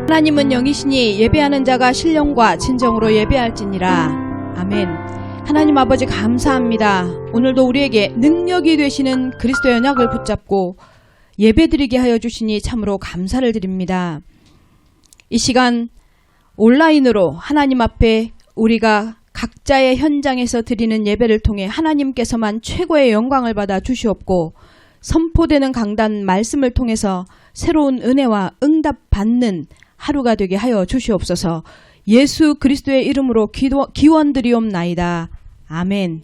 하나님은 영이시니 예배하는 자가 신령과 진정으로 예배할지니라. 아멘. 하나님 아버지 감사합니다. 오늘도 우리에게 능력이 되시는 그리스도의 언약을 붙잡고 예배드리게 하여 주시니 참으로 감사를 드립니다. 이 시간 온라인으로 하나님 앞에 우리가 각자의 현장에서 드리는 예배를 통해 하나님께서만 최고의 영광을 받아 주시옵고, 선포되는 강단 말씀을 통해서 새로운 은혜와 응답 받는 하루가 되게 하여 주시옵소서. 예수 그리스도의 이름으로 기원드리옵나이다. 아멘.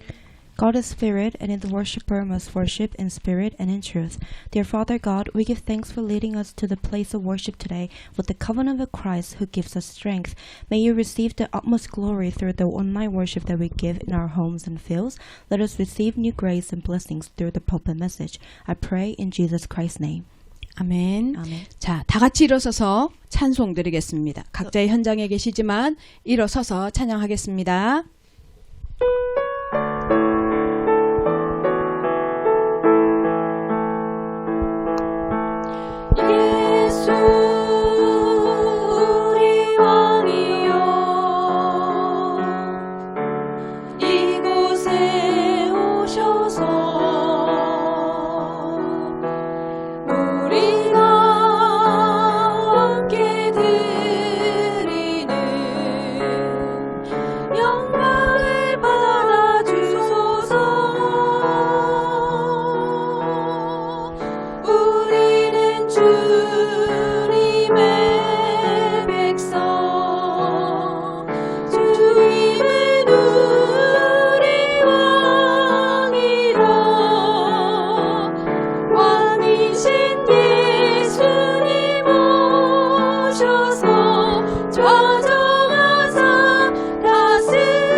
God is spirit, and the worshipper must worship in spirit and in truth. Dear Father God, we give thanks for leading us to the place of worship today with the covenant of Christ who gives us strength. May you receive the utmost glory through the online worship that we give in our homes and fields. Let us receive new grace and blessings through the pulpit message. I pray in Jesus Christ's name. 아멘. 아멘. 자, 다 같이 일어서서 찬송 드리겠습니다. 각자의 현장에 계시지만 일어서서 찬양하겠습니다. 예수 우리 왕이여, 이곳에 오셔서 우리가 함께 드리는 영광을 받아주소서. 우리는 주님의 백성, 주님은 우리 왕이라. 왕이신 예수님 오셔서 좌정하사 다스리소서.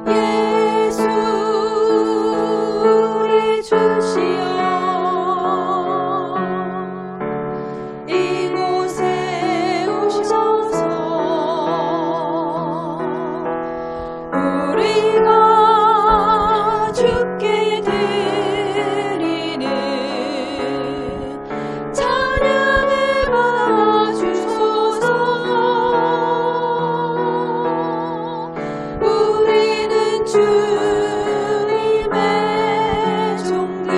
예수 우리 주시여, 이곳에 오셔서 우리가 주께 드리는 찬양을 받아주소서. 우리는 주님의 종들,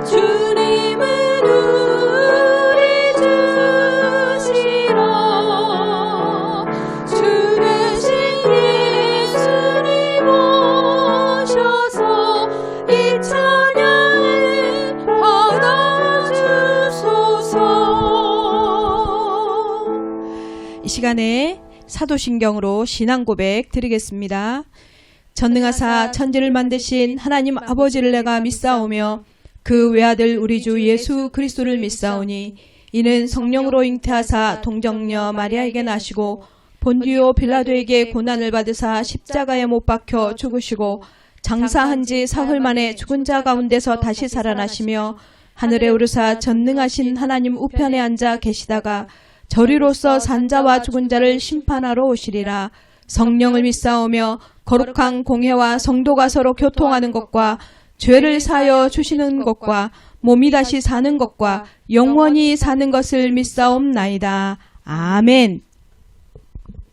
주님은 우리 주시라. 주 되신 예수님 오셔서 이 찬양을 받아주소서. 이 시간에 사도신경으로 신앙고백 드리겠습니다. 전능하사 천지를 만드신 하나님 아버지를 내가 믿사오며 그 외아들 우리 주 예수 그리스도를 믿사오니, 이는 성령으로 잉태하사 동정녀 마리아에게 나시고 본디오 빌라도에게 고난을 받으사 십자가에 못 박혀 죽으시고 장사한 지 사흘 만에 죽은 자 가운데서 다시 살아나시며 하늘에 오르사 전능하신 하나님 우편에 앉아 계시다가 저리로서 산자와 죽은 자를 심판하러 오시리라. 성령을 믿사오며 거룩한 공회와 성도가 서로 교통하는 것과 죄를 사하여 주시는 것과 몸이 다시 사는 것과 영원히 사는 것을 믿사옵나이다. 아멘.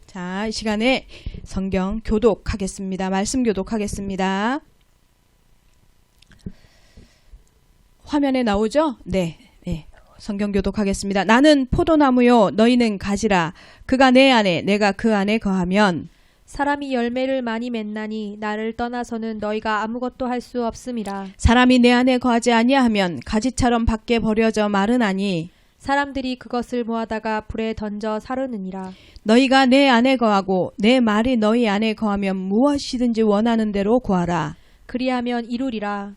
자, 이 시간에 성경 교독하겠습니다. 말씀 교독하겠습니다. 화면에 나오죠? 네. 성경 교독하겠습니다. 나는 포도나무요 너희는 가지라. 그가 내 안에 내가 그 안에 거하면 사람이 열매를 많이 맺나니 나를 떠나서는 너희가 아무것도 할 수 없음이라. 사람이 내 안에 거하지 아니하면 가지처럼 밖에 버려져 마르나니 사람들이 그것을 모아다가 불에 던져 사르느니라. 너희가 내 안에 거하고 내 말이 너희 안에 거하면 무엇이든지 원하는 대로 구하라. 그리하면 이루리라.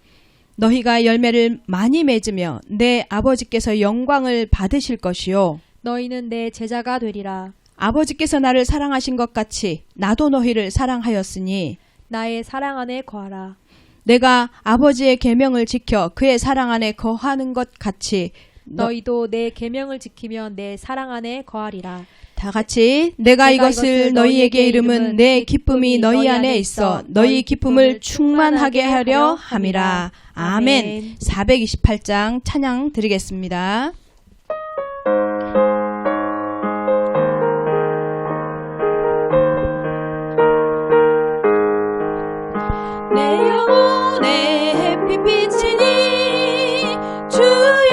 너희가 열매를 많이 맺으며 내 아버지께서 영광을 받으실 것이요 너희는 내 제자가 되리라. 아버지께서 나를 사랑하신 것 같이 나도 너희를 사랑하였으니 나의 사랑 안에 거하라. 내가 아버지의 계명을 지켜 그의 사랑 안에 거하는 것 같이 너희도 내 계명을 지키면 내 사랑 안에 거하리라. 다 같이 내가 이것을 너희에게 이름은 내 기쁨이 너희 안에 있어 너희 기쁨을 충만하게 하려 함이라. 아멘. 428장 찬양 드리겠습니다. 내 영혼의 햇빛이니 주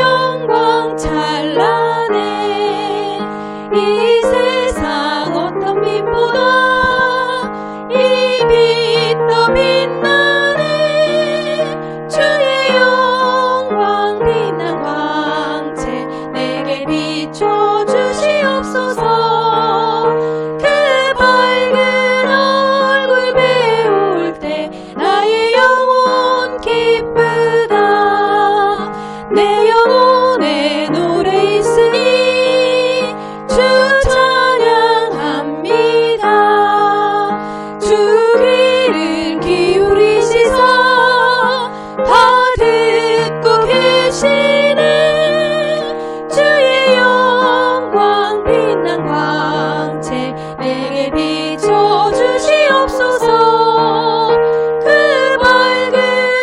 영광 찬란해. 이 세상 어떤 빛보다 이 빛 더 빛나네. 주의 영광 빛난 광채 내게 비춰 주시옵소서. 그 밝은 얼굴 배울 때 나의 영혼 기쁘다. 내 영혼에 노래 있으니 주 찬양합니다. 주 귀를 기울이시사 다 듣고 계시네. 주의 영광 빛난 광채 내게 비춰 주시옵소서. 그 밝은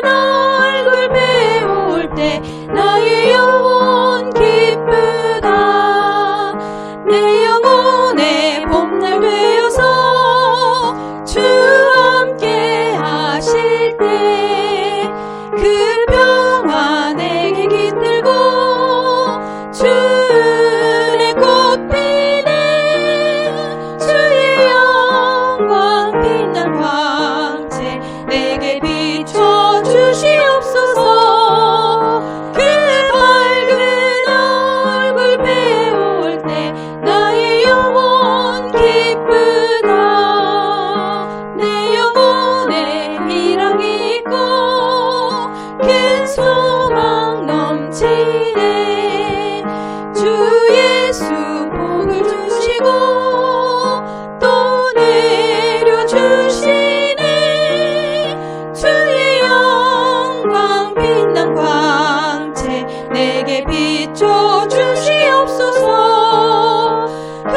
얼굴 배울 때 나의 영혼 기쁘다. 내 영혼의 봄날 되어서 주 함께 하실 때 그 평화 내게 깃들고 주 은혜 꽃피네. 주의 영광 빛난 광채 내게 비춰 주시옵소서. 그 밝은 얼굴 배울 때 나의 영혼 기쁘다. 내 영혼에 희락이 있고 큰 소망 넘치네. 주 예수 복을 주시고 또 내려주시네. 주의 영광 빛난 광채 내게 비춰 주시옵소서. 그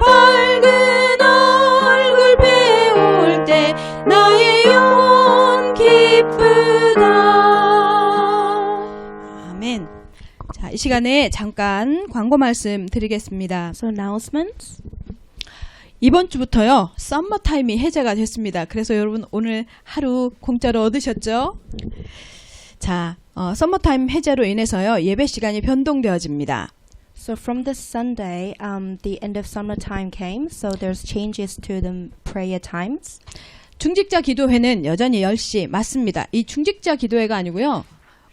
밝은 얼굴 배울 때 나의 영혼 기쁘다. 아멘. 자, 이 시간에 잠깐 광고 말씀 드리겠습니다. So announcements. 이번 주부터요, 썸머 타임이 해제가 됐습니다. 그래서 여러분 오늘 하루 공짜로 얻으셨죠? 자, 썸머 타임 해제로 인해서요, 예배 시간이 변동되어집니다. So from this Sunday, the end of summer time came, so there's changes to the prayer times. 중직자 기도회는 여전히 10시 맞습니다. 이 중직자 기도회가 아니고요,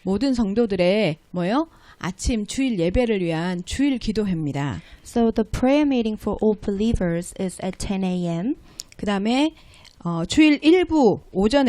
모든 성도들의 뭐요? 아침 주일 예배를 위한 주일 기도회입니다. So the prayer meeting for all believers is at 10 a.m. 그 다음에 주일 일부 오전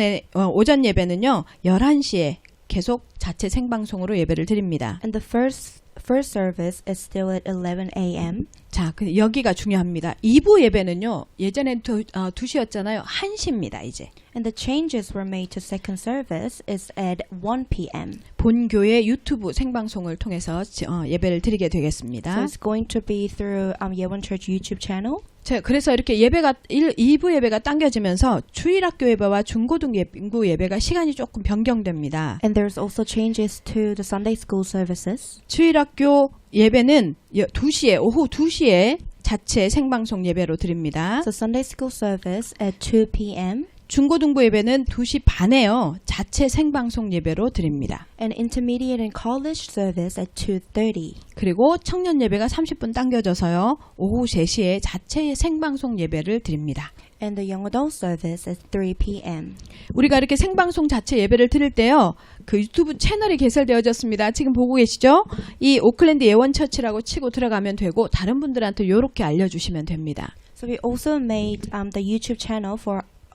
예배는요, 11시에 계속 자체 생방송으로 예배를 드립니다. And the first service is still at 11 a.m. 자, 여기가 중요합니다. 2부 예배는요, 예전엔 2시였잖아요. 1시입니다, 이제. And the changes were made to second service is at 1 p.m. 본교회 유튜브 생방송을 통해서 예배를 드리게 So 되겠습니다. it's going to be through Yeowon Church YouTube channel. 자, 그래서 이렇게 2부 예배가 당겨지면서 주일학교 예배와 중고등부 예배가 시간이 조금 변경됩니다. And there's also changes to the Sunday school services. 주일학교 예배는 2시에, 오후 2시에 자체 생방송 예배로 드립니다. So Sunday school service at 2 p.m. 중고등부 예배는 2시 반에요. 자체 생방송 예배로 드립니다. And intermediate and college service at 2:30. 그리고 청년 예배가 30분 당겨져서요. 오후 3시에 자체 생방송 예배를 드립니다. And the young adult service at 3 p.m. 우리가 이렇게 생방송 자체 예배를 드릴 때요. 그 유튜브 채널이 개설되어졌습니다. 지금 보고 계시죠? 이 오클랜드 예원 처치라고 치고 들어가면 되고 다른 분들한테 이렇게 알려주시면 됩니다. So we also made the YouTube channel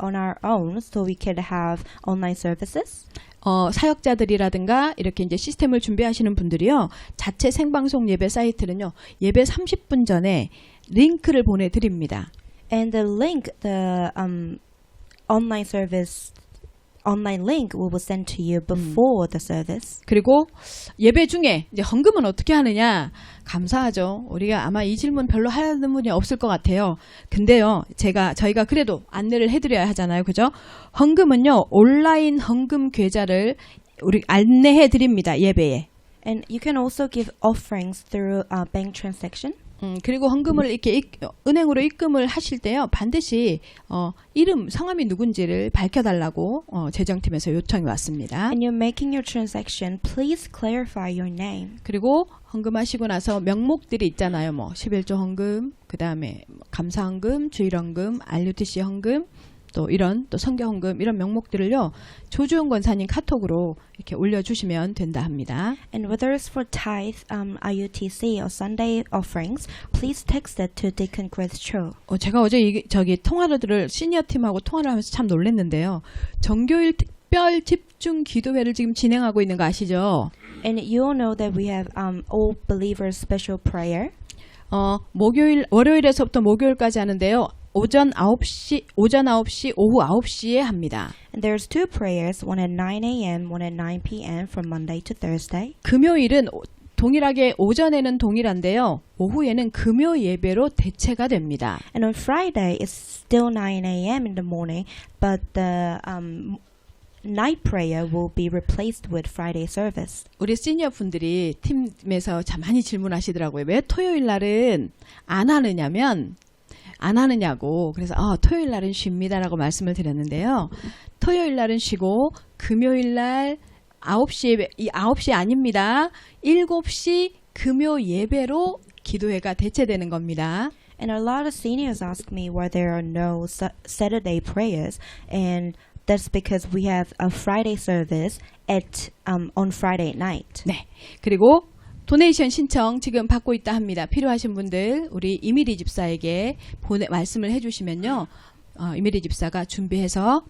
on our own so we could have online services. 사역자들이라든가 이렇게 이제 시스템을 준비하시는 분들이요. 자체 생방송 예배 사이트는요. 예배 30분 전에 링크를 보내드립니다. And the link, the online service online link we will send to you before the service. 그리고 예배 중에 이제 헌금은 어떻게 하느냐? 감사하죠. 우리가 아마 이 질문 별로 하는 분이 없을 것 같아요. 근데요, 저희가 그래도 안내를 해드려야 하잖아요, 그죠? 헌금은요, 온라인 헌금 계좌를 우리 안내해 드립니다, 예배에. And you can also give offerings through bank transaction. 그리고 헌금을 이렇게 은행으로 입금을 하실 때요, 반드시 이름, 성함이 누군지를 밝혀달라고 재정팀에서 요청이 왔습니다. And you're making your transaction, please clarify your name. 그리고 헌금하시고 나서 명목들이 있잖아요. 뭐 11조 헌금, 그 다음에 감사 헌금, 주일 헌금, RUTC 헌금, 또 성교 헌금 이런 명목들을요, 조주영 권사님 카톡으로 이렇게 올려주시면 된다 합니다. And whether it's for tithe, IUTC or Sunday offerings, please text it to Deacon Chris Cho. 제가 어제 통화를 시니어 팀하고 통화를 하면서 참 놀랐는데요. 정교일 특별 집중 기도회를 지금 진행하고 있는 거 아시죠? And you all know that we have all believers special prayer. 월요일에서부터 목요일까지 하는데요. 오전 9시, 오후 9시에 합니다. And there's two prayers, one at 9 a.m., one at 9 p.m. from Monday to Thursday. 금요일은 동일하게 오전에는 동일한데요. 오후에는 금요 예배로 대체가 됩니다. And on Friday, it's still 9 a.m. in the morning, but the night prayer will be replaced with Friday service. 우리 시니어 분들이 팀에서 참 많이 질문하시더라고요. 왜 토요일 날은 안 하느냐고. 그래서 토요일 날은 쉽니다라고 말씀을 드렸는데요. 토요일 날은 쉬고 금요일 날 9시 아닙니다. 7시 금요 예배로 기도회가 대체되는 겁니다. And a lot of seniors ask me why there are no Saturday prayers, and that's because we have a Friday service on Friday night. 네. 그리고 도네이션 신청 지금 받고 있다 합니다. 필요하신 분들 우리 이미리 집사에게 말씀을 해주시면요. 이미리 집사가 준비해서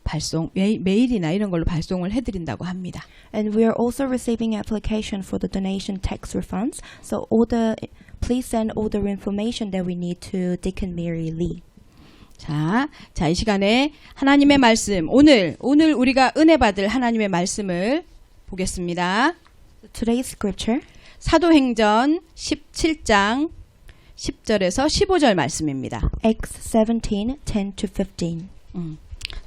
메일이나 이런 걸로 발송을 해드린다고 합니다. And we are also receiving application for the donation tax refunds. So please send all the information that we need to Deacon Mary Lee. 자, 이 시간에 하나님의 말씀, 오늘 우리가 은혜 받을 하나님의 말씀을 보겠습니다. Today's scripture. 사도행전 17장 10절에서 15절 말씀입니다. Acts 17, 10 to 15.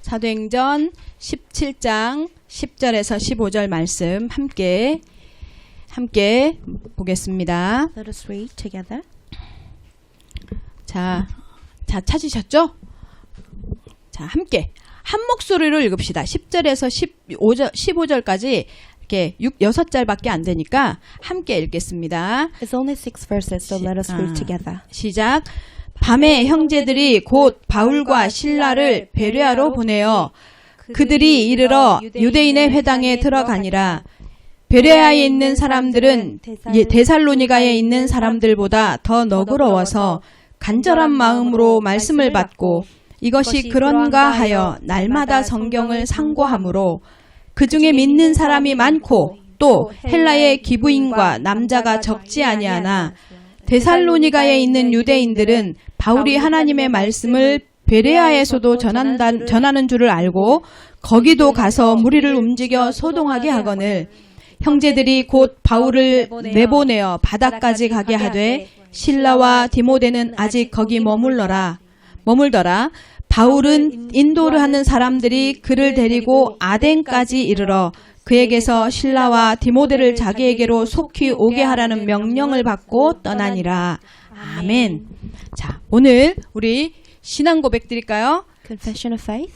사도행전 17장 10절에서 15절 말씀 함께 보겠습니다. Let us read together. 자, 찾으셨죠? 자, 함께 한 목소리로 읽읍시다. 10절에서 15절까지 이렇게 6절밖에 안 되니까 함께 읽겠습니다. It's only 6 verses, so let us read together. 시작. 밤에 형제들이 곧 바울과 실라를 베레아로 보내어 그들이 이르러 유대인의 회당에 들어가니라. 베레아에 있는 사람들은 데살로니가에 있는 사람들보다 더 너그러워서 간절한 마음으로 말씀을 받고 이것이 그런가 하여 날마다 성경을 상고하므로 그 중에 믿는 사람이 많고 또 헬라의 기부인과 남자가 적지 아니하나 데살로니가에 있는 유대인들은 바울이 하나님의 말씀을 베레아에서도 전하는 줄을 알고 거기도 가서 무리를 움직여 소동하게 하거늘 형제들이 곧 바울을 내보내어 바다까지 가게 하되 실라와 디모데는 아직 거기 머물더라. 바울은 인도를 하는 사람들이 그를 데리고 아덴까지 이르러 그에게서 실라와 디모데를 자기에게로 속히 오게 하라는 명령을 받고 떠나니라. 아멘. 자, 오늘 우리 신앙 고백 드릴까요? Confession of faith.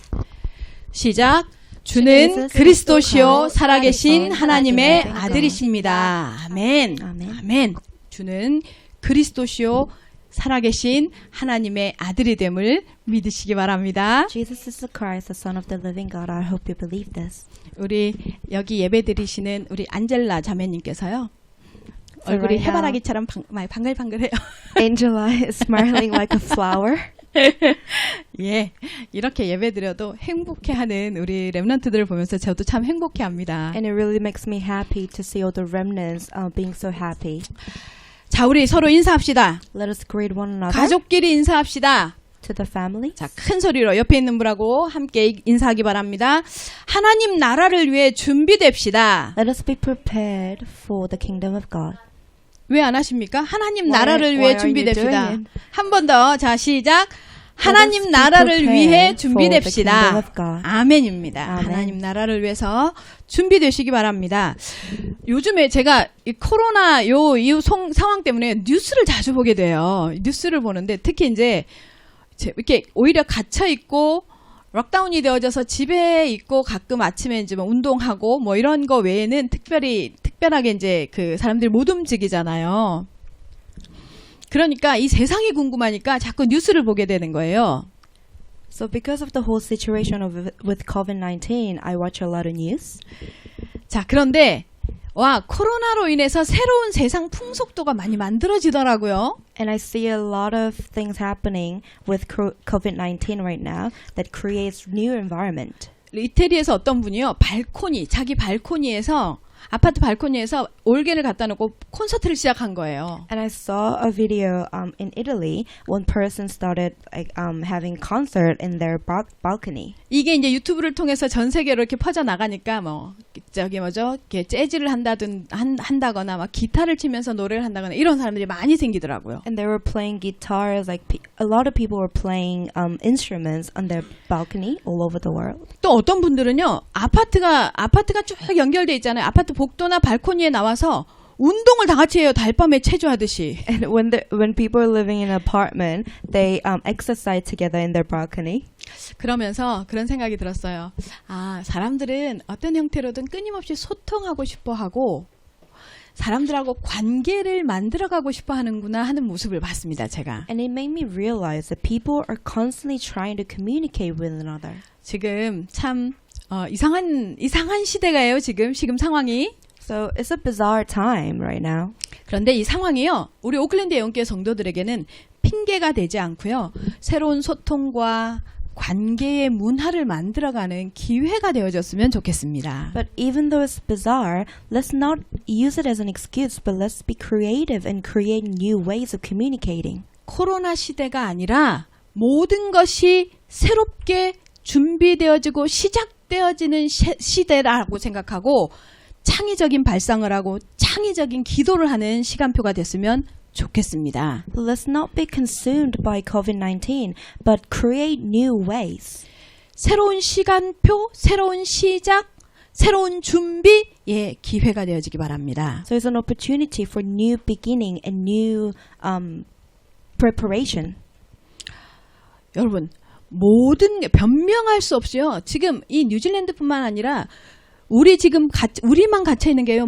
시작. 주는 그리스도시요 살아계신 하나님의 아들이십니다. 아멘. 아멘. 주는 그리스도시요 살아계신 하나님의 아들이 됨을 믿으시기 바랍니다. Jesus is the Christ, the Son of the living God. I hope you believe this. 우리 여기 예배 드리시는 우리 안젤라 자매님께서요. So 얼굴이 right now, 해바라기처럼 방글방글해요. Angela is smiling like a flower. 예, 이렇게 예배 드려도 행복해하는 우리 렘넌트들을 보면서 저도 참 행복해합니다. And it really makes me happy to see all the remnants being so happy. 자, 우리 서로 인사합시다. Let us greet one another. 가족끼리 인사합시다. to the family. 자, 큰 소리로 옆에 있는 분하고 함께 인사하기 바랍니다. 하나님 나라를 위해 준비됩시다. Let us be prepared for the kingdom of God. 왜 안 하십니까? 하나님 Why- 나라를 why 위해 are you 준비됩시다. doing it? 한 번 더. 자, 시작. Let us 하나님 be 나라를 prepared 위해 for the 준비됩시다. kingdom of God. 아멘입니다. 아멘. 하나님 나라를 위해서 준비되시기 바랍니다. 요즘에 제가 이 코로나 이후 상황 때문에 뉴스를 자주 보게 돼요. 뉴스를 보는데 특히 이제 이렇게 오히려 갇혀 있고 락다운이 되어져서 집에 있고 가끔 아침에 이제 뭐 운동하고 뭐 이런 거 외에는 특별하게 이제 그 사람들이 못 움직이잖아요. 그러니까 이 세상이 궁금하니까 자꾸 뉴스를 보게 되는 거예요. So because of the whole situation with COVID-19, I watch a lot of news. 자, 그런데 와, 코로나로 인해서 새로운 세상 풍속도가 많이 만들어지더라고요. And I see a lot of things happening with COVID-19 right now that creates new environment. 이태리에서 어떤 분이요, 자기 발코니에서 아파트 발코니에서 올게를 갖다 놓고 콘서트를 시작한 거예요. And I saw a video in Italy. One person started having concert in their balcony. 이게 이제 유튜브를 통해서 전 세계로 이렇게 퍼져 나가니까 뭐 이렇게 재즈를 한다거나 막 기타를 치면서 노래를 한다거나 이런 사람들이 많이 생기더라고요. And they were playing guitars. A lot of people were playing instruments on their balcony all over the world. 또 어떤 분들은요, 아파트가 쭉 연결돼 있잖아요. 아파트 복도나 발코니에 나와서 운동을 다 같이 해요. 달밤에 체조하듯이. And when people are living in an apartment, they exercise together in their balcony. 그러면서 그런 생각이 들었어요. 아, 사람들은 어떤 형태로든 끊임없이 소통하고 싶어 하고 사람들하고 관계를 만들어가고 싶어 하는구나 하는 모습을 봤습니다, 제가. And it made me realize that people are constantly trying to communicate with one another. 지금 참 이상한 시대가요, 지금 상황이. So it's a bizarre time right now. 그런데 이 상황이요, 우리 오클랜드 예언교회 성도들에게는 핑계가 되지 않고요, 새로운 소통과 관계의 문화를 만들어가는 기회가 되어졌으면 좋겠습니다. But even though it's bizarre, let's not use it as an excuse, but let's be creative and create new ways of communicating. 코로나 시대가 아니라 모든 것이 새롭게 준비되어지고 시작되어지는 시대라고 생각하고 창의적인 발상을 하고 창의적인 기도를 하는 시간표가 됐으면 좋겠습니다. Let's not be consumed by COVID-19, but create new ways. 새로운 시간표, 새로운 시작, 새로운 준비의 기회가 되어지기 바랍니다. So it's an opportunity for new beginning and new preparation. 여러분, 모든 게 변명할 수 없이요. 지금 이 뉴질랜드뿐만 아니라 우리만 갇혀 있는 게요.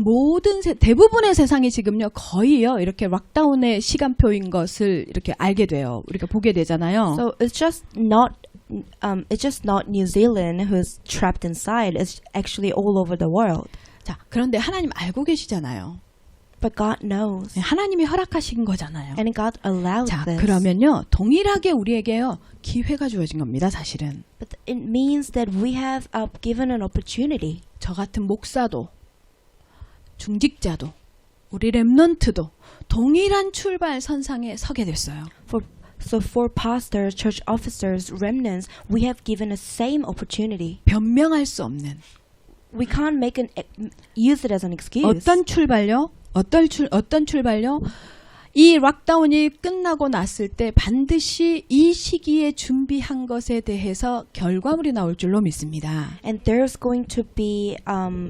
대부분의 세상이 지금요, 거의요, 이렇게 락다운의 시간표인 것을 이렇게 알게 돼요. 우리가 보게 되잖아요. So it's just not New Zealand who's trapped inside. It's actually all over the world. 자, 그런데 하나님 알고 계시잖아요. But God knows. 하나님이 허락하신 거잖아요. And God allowed 자, this. 그러면요, 동일하게 우리에게요, 기회가 주어진 겁니다, 사실은. But it means that we have given an opportunity. 저 같은 목사도, 중직자도, 우리 렘넌트도 동일한 출발 선상에 서게 됐어요. So for pastors, church officers, remnants, we have given the same opportunity. 변명할 수 없는 We can't use it as an excuse. 어떤 출발요? 어떤 출발요? 이 락다운이 끝나고 났을 때 반드시 이 시기에 준비한 것에 대해서 결과물이 나올 줄로 믿습니다. And there's going to be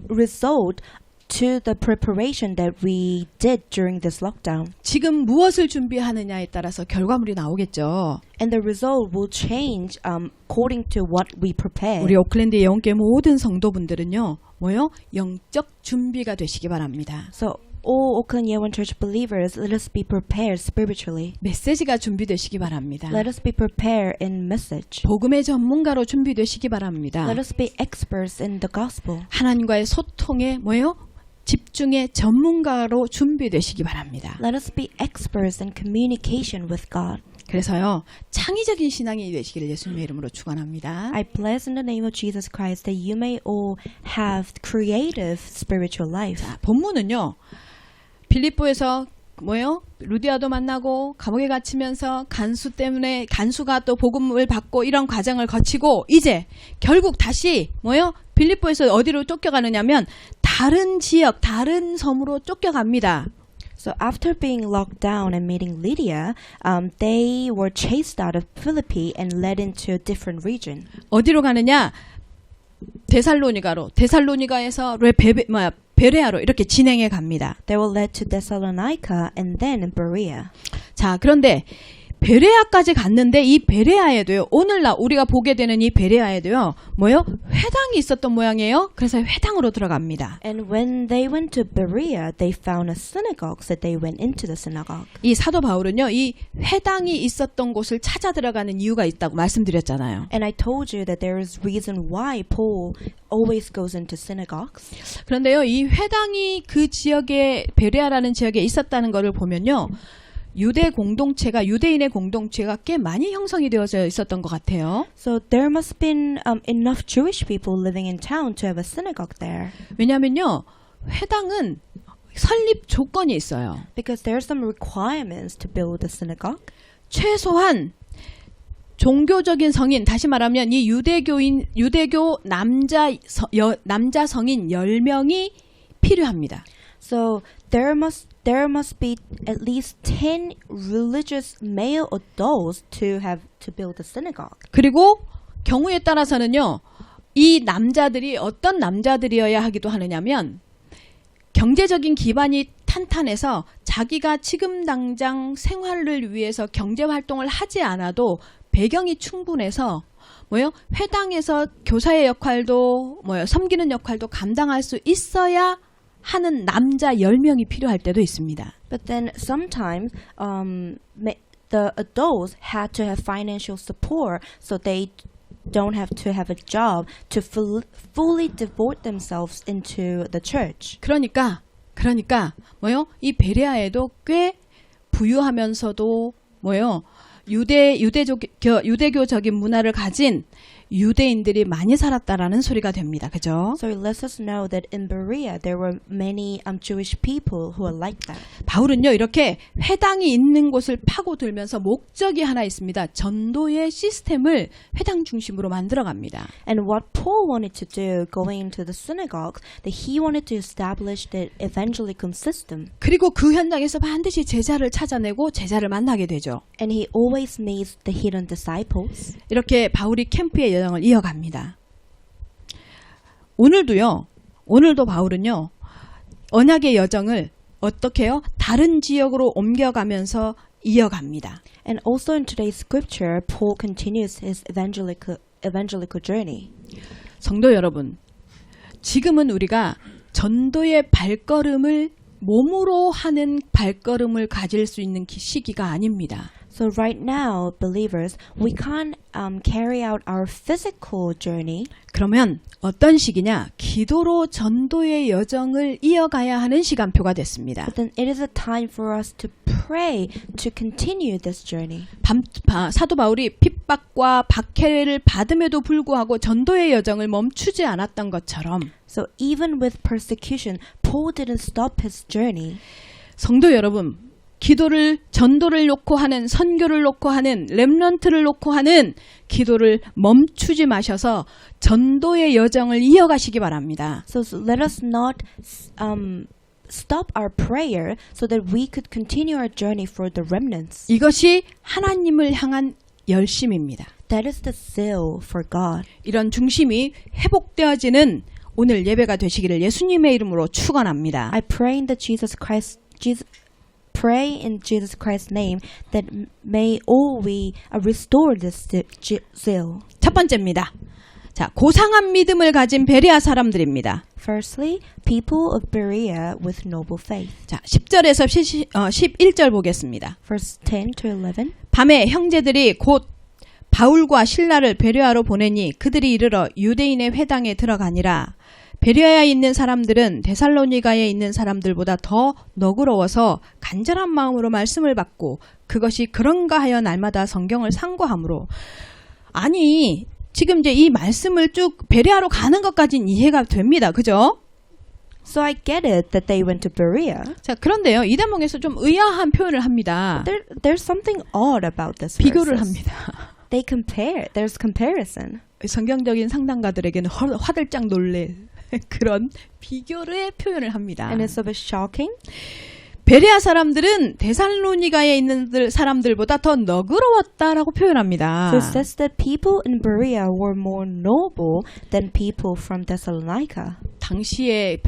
result to the preparation that we did during this lockdown. 지금 무엇을 준비하느냐에 따라서 결과물이 나오겠죠. And the result will change according to what we prepare. 우리 오클랜드 예언교회 모든 성도분들은요, 영적 준비가 되시기 바랍니다. So all Auckland Year One Church believers, let us be prepared spiritually. 메시지가 준비되시기 바랍니다. Let us be prepared in message. 복음의 전문가로 준비되시기 바랍니다. Let us be experts in the gospel. 하나님과의 소통에 집중의 전문가로 준비되시기 바랍니다. Let us be experts in communication with God. 그래서요, 창의적인 신앙이 되시기를 예수님의 이름으로 축원합니다. I bless in the name of Jesus Christ that you may all have creative spiritual life. 본문은요, 빌립보에서 루디아도 만나고 감옥에 갇히면서 간수가 또 복음을 받고 이런 과정을 거치고 이제 결국 다시 빌립보에서 어디로 쫓겨가느냐면 다른 지역, 다른 섬으로 쫓겨갑니다. So after being locked down and meeting Lydia, they were chased out of Philippi and led into a different region. 어디로 가느냐? 데살로니가에서 베레아로 이렇게 진행해 갑니다. They were led to Thessalonica and then Berea. 자, 그런데 베레아까지 갔는데 이 베레아에도요. 오늘날 우리가 보게 되는 이 베레아에도요. 회당이 있었던 모양이에요. 그래서 회당으로 들어갑니다. And when they went to Berea, they found a synagogue, so they went into the synagogue. 이 사도 바울은요. 이 회당이 있었던 곳을 찾아 들어가는 이유가 있다고 말씀드렸잖아요. And I told you that there is reason why Paul always goes into synagogues. 그런데요. 이 회당이 그 지역에 베레아라는 지역에 있었다는 것을 보면요. 유대인의 공동체가 꽤 많이 형성이 되어져 있었던 것 같아요. So there must have been enough Jewish people living in town to have a synagogue there. 왜냐하면요. 회당은 설립 조건이 있어요. Because there are some requirements to build a synagogue. 최소한 종교적인 성인, 다시 말하면 이 유대교 남자 성인 10명이 필요합니다. So there must be at least 10 religious male adults to build a synagogue. 그리고 경우에 따라서는요. 이 남자들이 어떤 남자들이어야 하기도 하느냐면 경제적인 기반이 탄탄해서 자기가 지금 당장 생활을 위해서 경제 활동을 하지 않아도 배경이 충분해서 회당에서 교사의 역할도 섬기는 역할도 감당할 수 있어야 하는 남자 10명이 필요할 때도 있습니다. But then sometimes the adults had to have financial support, so they don't have to have a job to fully devote themselves into the church. 그러니까 이 베레아에도 꽤 부유하면서도 유대교적인 문화를 가진 유대인들이 많이 살았다라는 소리가 됩니다. 그죠? So it lets us know that in Berea there were many Jewish people who are like that. 바울은요. 이렇게 회당이 있는 곳을 파고들면서 목적이 하나 있습니다. 전도의 시스템을 회당 중심으로 만들어갑니다. And what Paul wanted to do going into the synagogues, that he wanted to establish the evangelical system. 그리고 그 현장에서 반드시 제자를 찾아내고 제자를 만나게 되죠. And he always meets the hidden disciples. 이렇게 바울이 캠프의 여정을 이어갑니다. 오늘도 바울은요. 언약의 여정을 어떻게 해요? 다른 지역으로 옮겨가면서 이어갑니다. And also in today's scripture, Paul continues his evangelical journey. 성도 여러분, 지금은 우리가 전도의 발걸음을 몸으로 하는 발걸음을 가질 수 있는 시기가 아닙니다. So right now, believers, we can't carry out our physical journey. 그러면 어떤 시기냐? 기도로 전도의 여정을 이어가야 하는 시간표가 됐습니다. But then it is a time for us to pray to continue this journey. 사도 바울이 핍박과 박해를 받음에도 불구하고 전도의 여정을 멈추지 않았던 것처럼 So even with persecution, Paul didn't stop his journey. 성도 여러분, 전도를 놓고 하는, 선교를 놓고 하는, 렘넌트를 놓고 하는 기도를 멈추지 마셔서 전도의 여정을 이어가시기 바랍니다. So let us not stop our prayer so that we could continue our journey for the remnants. 이것이 하나님을 향한 열심입니다. That is the zeal for God. 이런 중심이 회복되어지는 오늘 예배가 되시기를 예수님의 이름으로 축원합니다. I pray in Jesus Christ's name that may all we restore this zeal. 첫 번째입니다. 자, 고상한 믿음을 가진 베레아 사람들입니다. Firstly, people of Berea with noble faith. 자, 10절에서 11절 보겠습니다. Verse 10 to 11. 밤에 형제들이 곧 바울과 실라를 베레아로 보내니 그들이 이르러 유대인의 회당에 들어가니라. 베레아에 있는 사람들은 데살로니가에 있는 사람들보다 더 너그러워서 간절한 마음으로 말씀을 받고 그것이 그런가 하여 날마다 성경을 상고하므로. 아니, 지금 이제 이 말씀을 쭉 베레아로 가는 것까지는 이해가 됩니다. 그죠? So I get it that they went to Berea. 자, 그런데요. 이 대목에서 좀 의아한 표현을 합니다. There's something odd about this 비교를 verses. 합니다. They compare. There's comparison. 성경적인 상담가들에게는 화들짝 놀랄 그런 비교의 표현을 합니다. And it's a bit shocking. 베레아 사람들은 데살로니가에 있는 사람들보다 더 너그러웠다라고 표현합니다. So it says that people in Berea were more noble than people from Thessalonica. 당시에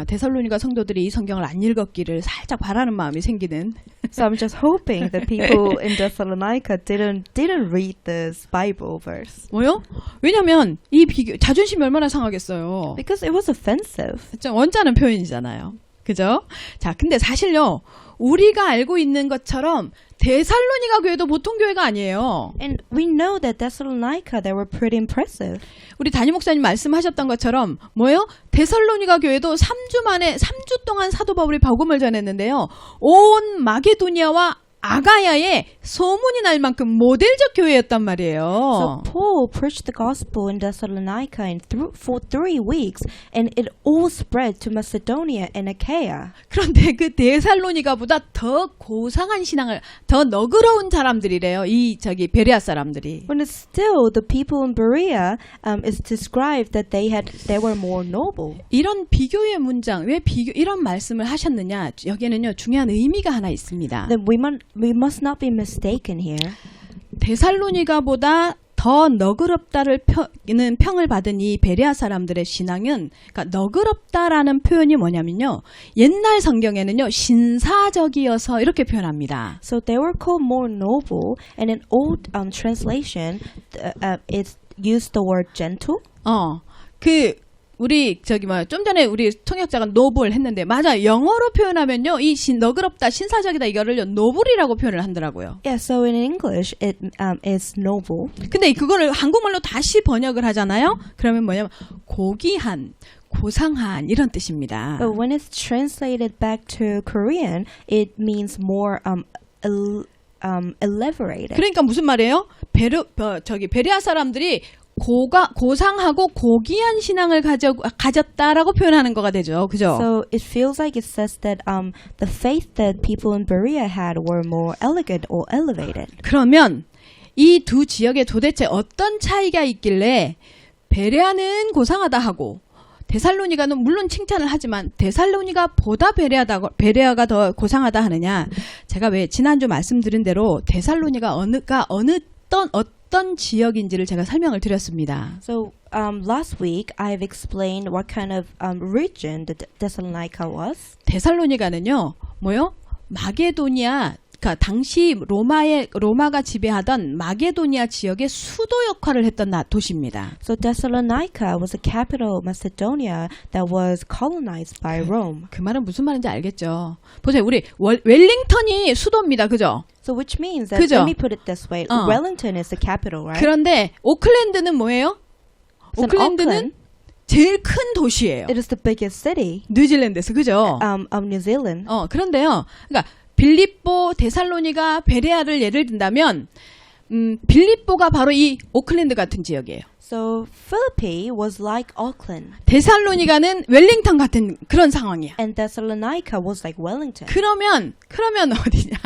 데살로니가 성도들이 이 성경을 안 읽었기를 살짝 바라는 마음이 생기는. So I'm just hoping that people in Thessalonica didn't read this Bible verse. 뭐요? 왜냐면 이 비교 자존심이 얼마나 상하겠어요. Because it was offensive. 원자는 표현이잖아요. 그죠? 자, 근데 사실요. 우리가 알고 있는 것처럼 데살로니가 교회도 보통 교회가 아니에요. And we know that Thessalonica, they were pretty impressive. 우리 담임 목사님 말씀하셨던 것처럼 뭐예요? 데살로니가 교회도 3주 동안 사도 바울이 복음을 전했는데요. 온 마게도니아와 아가야에 소문이 날 만큼 모델적 교회였단 말이에요. So Paul preached the gospel in Thessalonica for 3 weeks, and it all spread to Macedonia and Achaia. 그런데 그 데살로니가보다 더 고상한 신앙을, 더 너그러운 사람들이래요. 베레아 사람들이. When it's still the people in Berea is described that they were more noble. 이런 비교의 문장, 왜 이런 말씀을 하셨느냐? 여기에는요 중요한 의미가 하나 있습니다. Then we must not be mistaken here. 데살로니가보다 더 너그럽다는 평을 받은 이 베레아 사람들의 신앙은, 그러니까 너그럽다라는 표현이 뭐냐면요, 옛날 성경에는요 신사적이어서 이렇게 표현합니다. So they were called more noble, and in old translation, it used the word gentle. 우리 좀 전에 우리 통역자가 노블 했는데 맞아, 영어로 표현하면요 이 너그럽다 신사적이다 이거를요 노블이라고 표현을 하더라고요. Yeah, so in English it is noble. 근데 그거를 한국말로 다시 번역을 하잖아요. 그러면 뭐냐면 고귀한, 고상한 이런 뜻입니다. But when it's translated back to Korean, it means more elevated. 그러니까 무슨 말이에요? 베레아 사람들이 고상하고 고귀한 신앙을 가졌다라고 표현하는 거가 되죠. 그죠? So it feels like it says that the faith that people in Berea had were more elegant or elevated. 그러면 이 두 지역에 도대체 어떤 차이가 있길래 베레아는 고상하다 하고 데살로니가는 물론 칭찬을 하지만 데살로니가보다 베레아가 더 고상하다 하느냐? 제가 왜 지난주 말씀드린 대로 데살로니가 어떤 지역인지를 제가 설명을 드렸습니다. So last week I've explained what kind of region the Thessalonica was. 데살로니가는요, 뭐요? 마게도니아, 그러니까 당시 로마가 지배하던 마게도니아 지역의 수도 역할을 했던 도시입니다. So Thessalonica was a capital of Macedonia that was colonized by Rome. 그 말은 무슨 말인지 알겠죠? 보세요, 우리 웰링턴이 수도입니다, 그죠? So which means that, 그죠? let me put it this way, Wellington is the capital, right? 그런데 오클랜드는 뭐예요? So 오클랜드는 Auckland, 제일 큰 도시예요. it is the biggest city 뉴질랜드에서, 그죠? of New Zealand. 그런데요, 그러니까 빌립보, 데살로니가, 베레아를 예를 든다면 빌립보가 바로 이 오클랜드 같은 지역이에요. So Philippi was like Auckland, 데살로니가는 웰링턴 같은 그런 상황이야. and Thessalonica was like Wellington. 그러면 어디냐?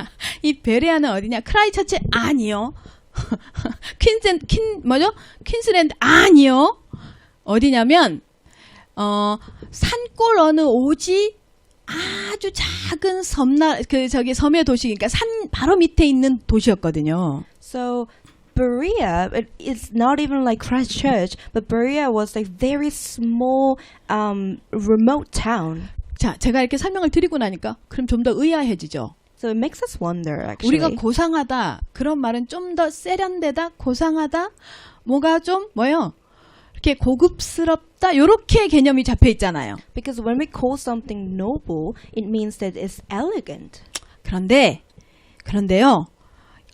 이 베레아는 어디냐? 크라이처치 아니요. 퀸슬랜드 아니요. 어디냐면 산골 어느 오지 아주 작은 섬의 도시, 그러니까 산 바로 밑에 있는 도시였거든요. So Berea, it's not even like Christchurch, but Berea was like very small, remote town. 자, 제가 이렇게 설명을 드리고 나니까 그럼 좀 더 의아해지죠. So it makes us wonder, actually. 우리가 고상하다 그런 말은 좀 더 세련되다, 고상하다, 뭐가 좀 이렇게 고급스럽다 이렇게 개념이 잡혀 있잖아요. Because when we call something noble, it means that it's elegant. 그런데요,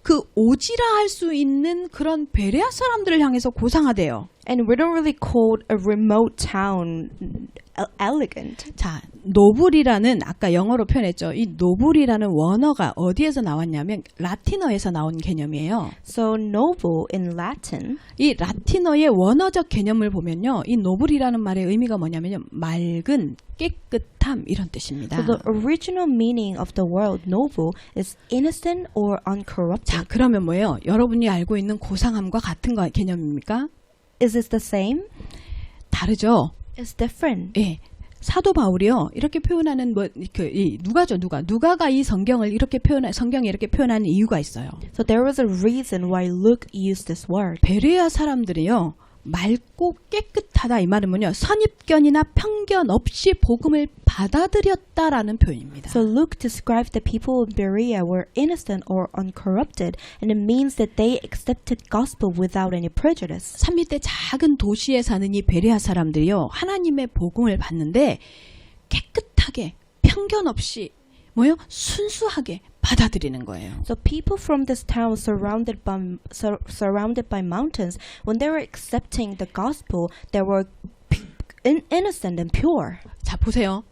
그 오지라 할 수 있는 그런 베레아 사람들을 향해서 고상하대요. And we don't really call a remote town elegant. 자, 노블이라는 아까 영어로 표현했죠. 이 노블이라는 원어가 어디에서 나왔냐면 라틴어에서 나온 개념이에요. So noble in Latin. 이 라틴어의 원어적 개념을 보면요. 이 노블이라는 말의 의미가 뭐냐면요. 맑은, 깨끗함 이런 뜻입니다. So the original meaning of the word noble is innocent or uncorrupted. 자, 그러면 뭐예요? 여러분이 알고 있는 고상함과 같은 개념입니까? Is this the same? 다르죠. It's different. 예. 사도 바울이요. 이렇게 표현하는 누가죠, 누가가 이 성경에 이렇게 표현하는 이유가 있어요. So there was a reason why Luke used this word. 베레아 사람들이요. 맑고 깨끗하다 이 말은 뭐냐? 선입견이나 편견 없이 복음을 받아들였다라는 표현입니다. So Luke described the people of Berea were innocent or uncorrupted, and it means that they accepted gospel without any prejudice. 산 밑에 작은 도시에 사는 이 베레아 사람들이요. 하나님의 복음을 받는데 깨끗하게 편견 없이 순수하게 받아들이는 거예요. So people from this town surrounded by mountains, when they were accepting the gospel, they were innocent and pure. 자, 보세요.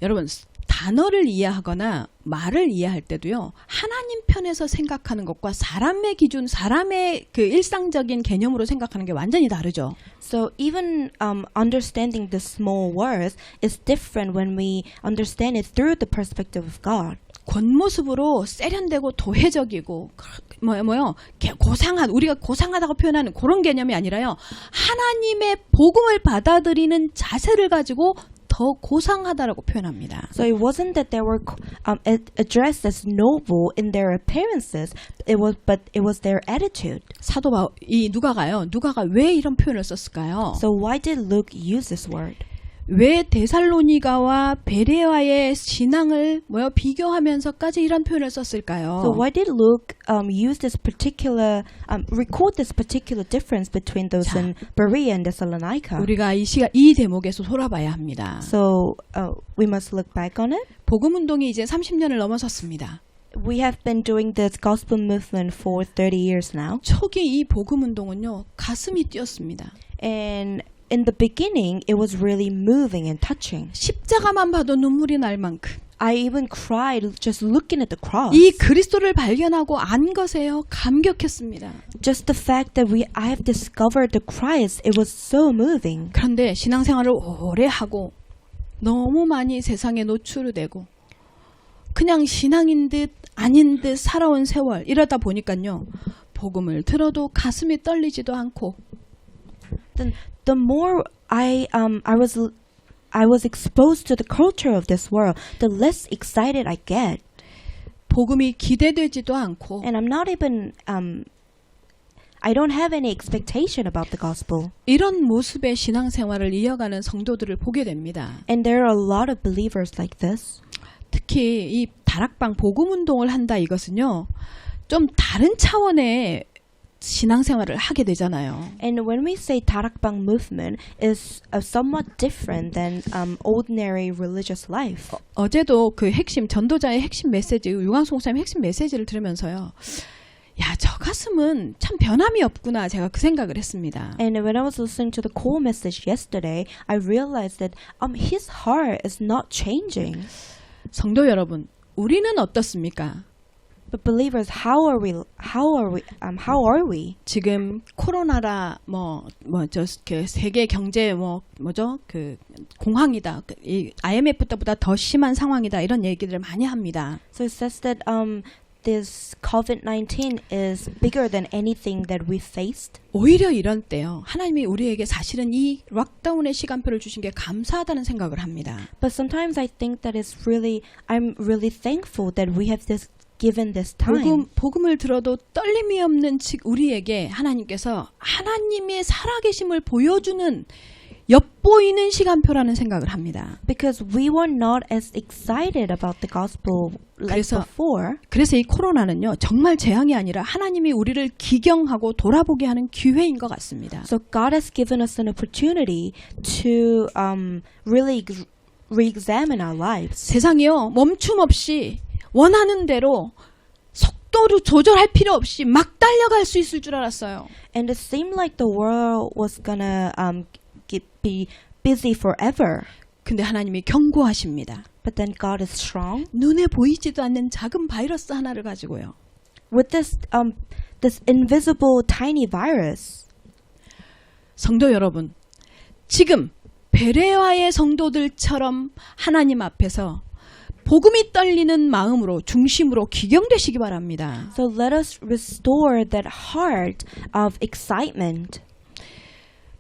여러분, 단어를 이해하거나 말을 이해할 때도요. 하나님 편에서 생각하는 것과 사람의 기준, 사람의 그 일상적인 개념으로 생각하는 게 완전히 다르죠. So even understanding the small words is different when we understand it through the perspective of God. 겉모습으로 세련되고 도회적이고 우리가 고상하다고 표현하는 그런 개념이 아니라요. 하나님의 복음을 받아들이는 자세를 가지고 더 고상하다라고 표현합니다. So it wasn't that they were addressed as noble in their appearances, but it was their attitude. 사도 바울 누가가 왜 이런 표현을 썼을까요? So why did Luke use this word? 왜 데살로니가와 베레아의 신앙을 비교하면서까지 이런 표현을 썼을까요? So why did Luke use this particular, record this particular difference between those in Berea and Thessalonica? 우리가 이 대목에서 돌아봐야 합니다. So we must look back on it. 복음 운동이 이제 30년을 넘어섰습니다. We have been doing this gospel movement for 30 years now. 초기 이 복음 운동은요, 가슴이 뛰었습니다. And in the beginning, it was really moving and touching. 십자가만 봐도 눈물이 날 만큼 I even cried just looking at the cross. 이 그리스도를 발견하고 안 것에요 감격했습니다. Just the fact that I have discovered the Christ, it was so moving. 그런데 신앙생활을 오래 하고 너무 많이 세상에 노출되고 그냥 신앙인 듯 아닌 듯 살아온 세월 이러다 보니까요. 복음을 들어도 가슴이 떨리지도 않고 Then the more I was exposed to the culture of this world, the less excited I get. 복음이 기대되지도 않고 And I'm not even I don't have any expectation about the gospel. 이런 모습의 신앙생활을 이어가는 성도들을 보게 됩니다. And there are a lot of believers like this. 특히 이 다락방 복음 운동을 한다 이것은요. 좀 다른 차원의 신앙생활을 하게 되잖아요. And when we say 다락방 movement is somewhat different than ordinary religious life. 어제도 그 전도자의 핵심 메시지, 유광수 목사님 핵심 메시지를 들으면서요. 야, 저 가슴은 참 변함이 없구나 제가 그 생각을 했습니다. And when I was listening to the core message yesterday, I realized that his heart is not changing. 성도 여러분, 우리는 어떻습니까? But believers, how are we? 지금 코로나라 그 세계 경제 그 공황이다. 이 IMF 때보다 더 심한 상황이다. 이런 얘기들을 많이 합니다. So it says that this COVID-19 is bigger than anything that we faced. 오히려 이런 때요. 하나님이 우리에게 사실은 이 락다운의 시간표를 주신 게 감사하다는 생각을 합니다. But sometimes I think that I'm really thankful that we have given this time. 복음을 들어도 떨림이 없는 우리에게 하나님께서 하나님의 살아계심을 보여주는 엿보이는 시간표라는 생각을 합니다. Because we were not as excited about the gospel like before. 그래서 이 코로나는요. 정말 재앙이 아니라 하나님이 우리를 기경하고 돌아보게 하는 기회인 것 같습니다. So God has given us an opportunity to really re-examine our lives. 세상이요. 멈춤 없이 원하는 대로 속도 속도로 조절할 필요 없이 막 달려갈 수 있을 줄 알았어요. And it seemed like the world was gonna be busy forever. 근데 하나님이 경고하십니다. But then God is strong. 눈에 보이지도 않는 작은 바이러스 하나를 가지고요. With this invisible tiny virus. 성도 여러분, 지금 베레아의 성도들처럼 하나님 앞에서 복음이 떨리는 마음으로 중심으로 기경되시기 바랍니다. So let us restore that heart of excitement.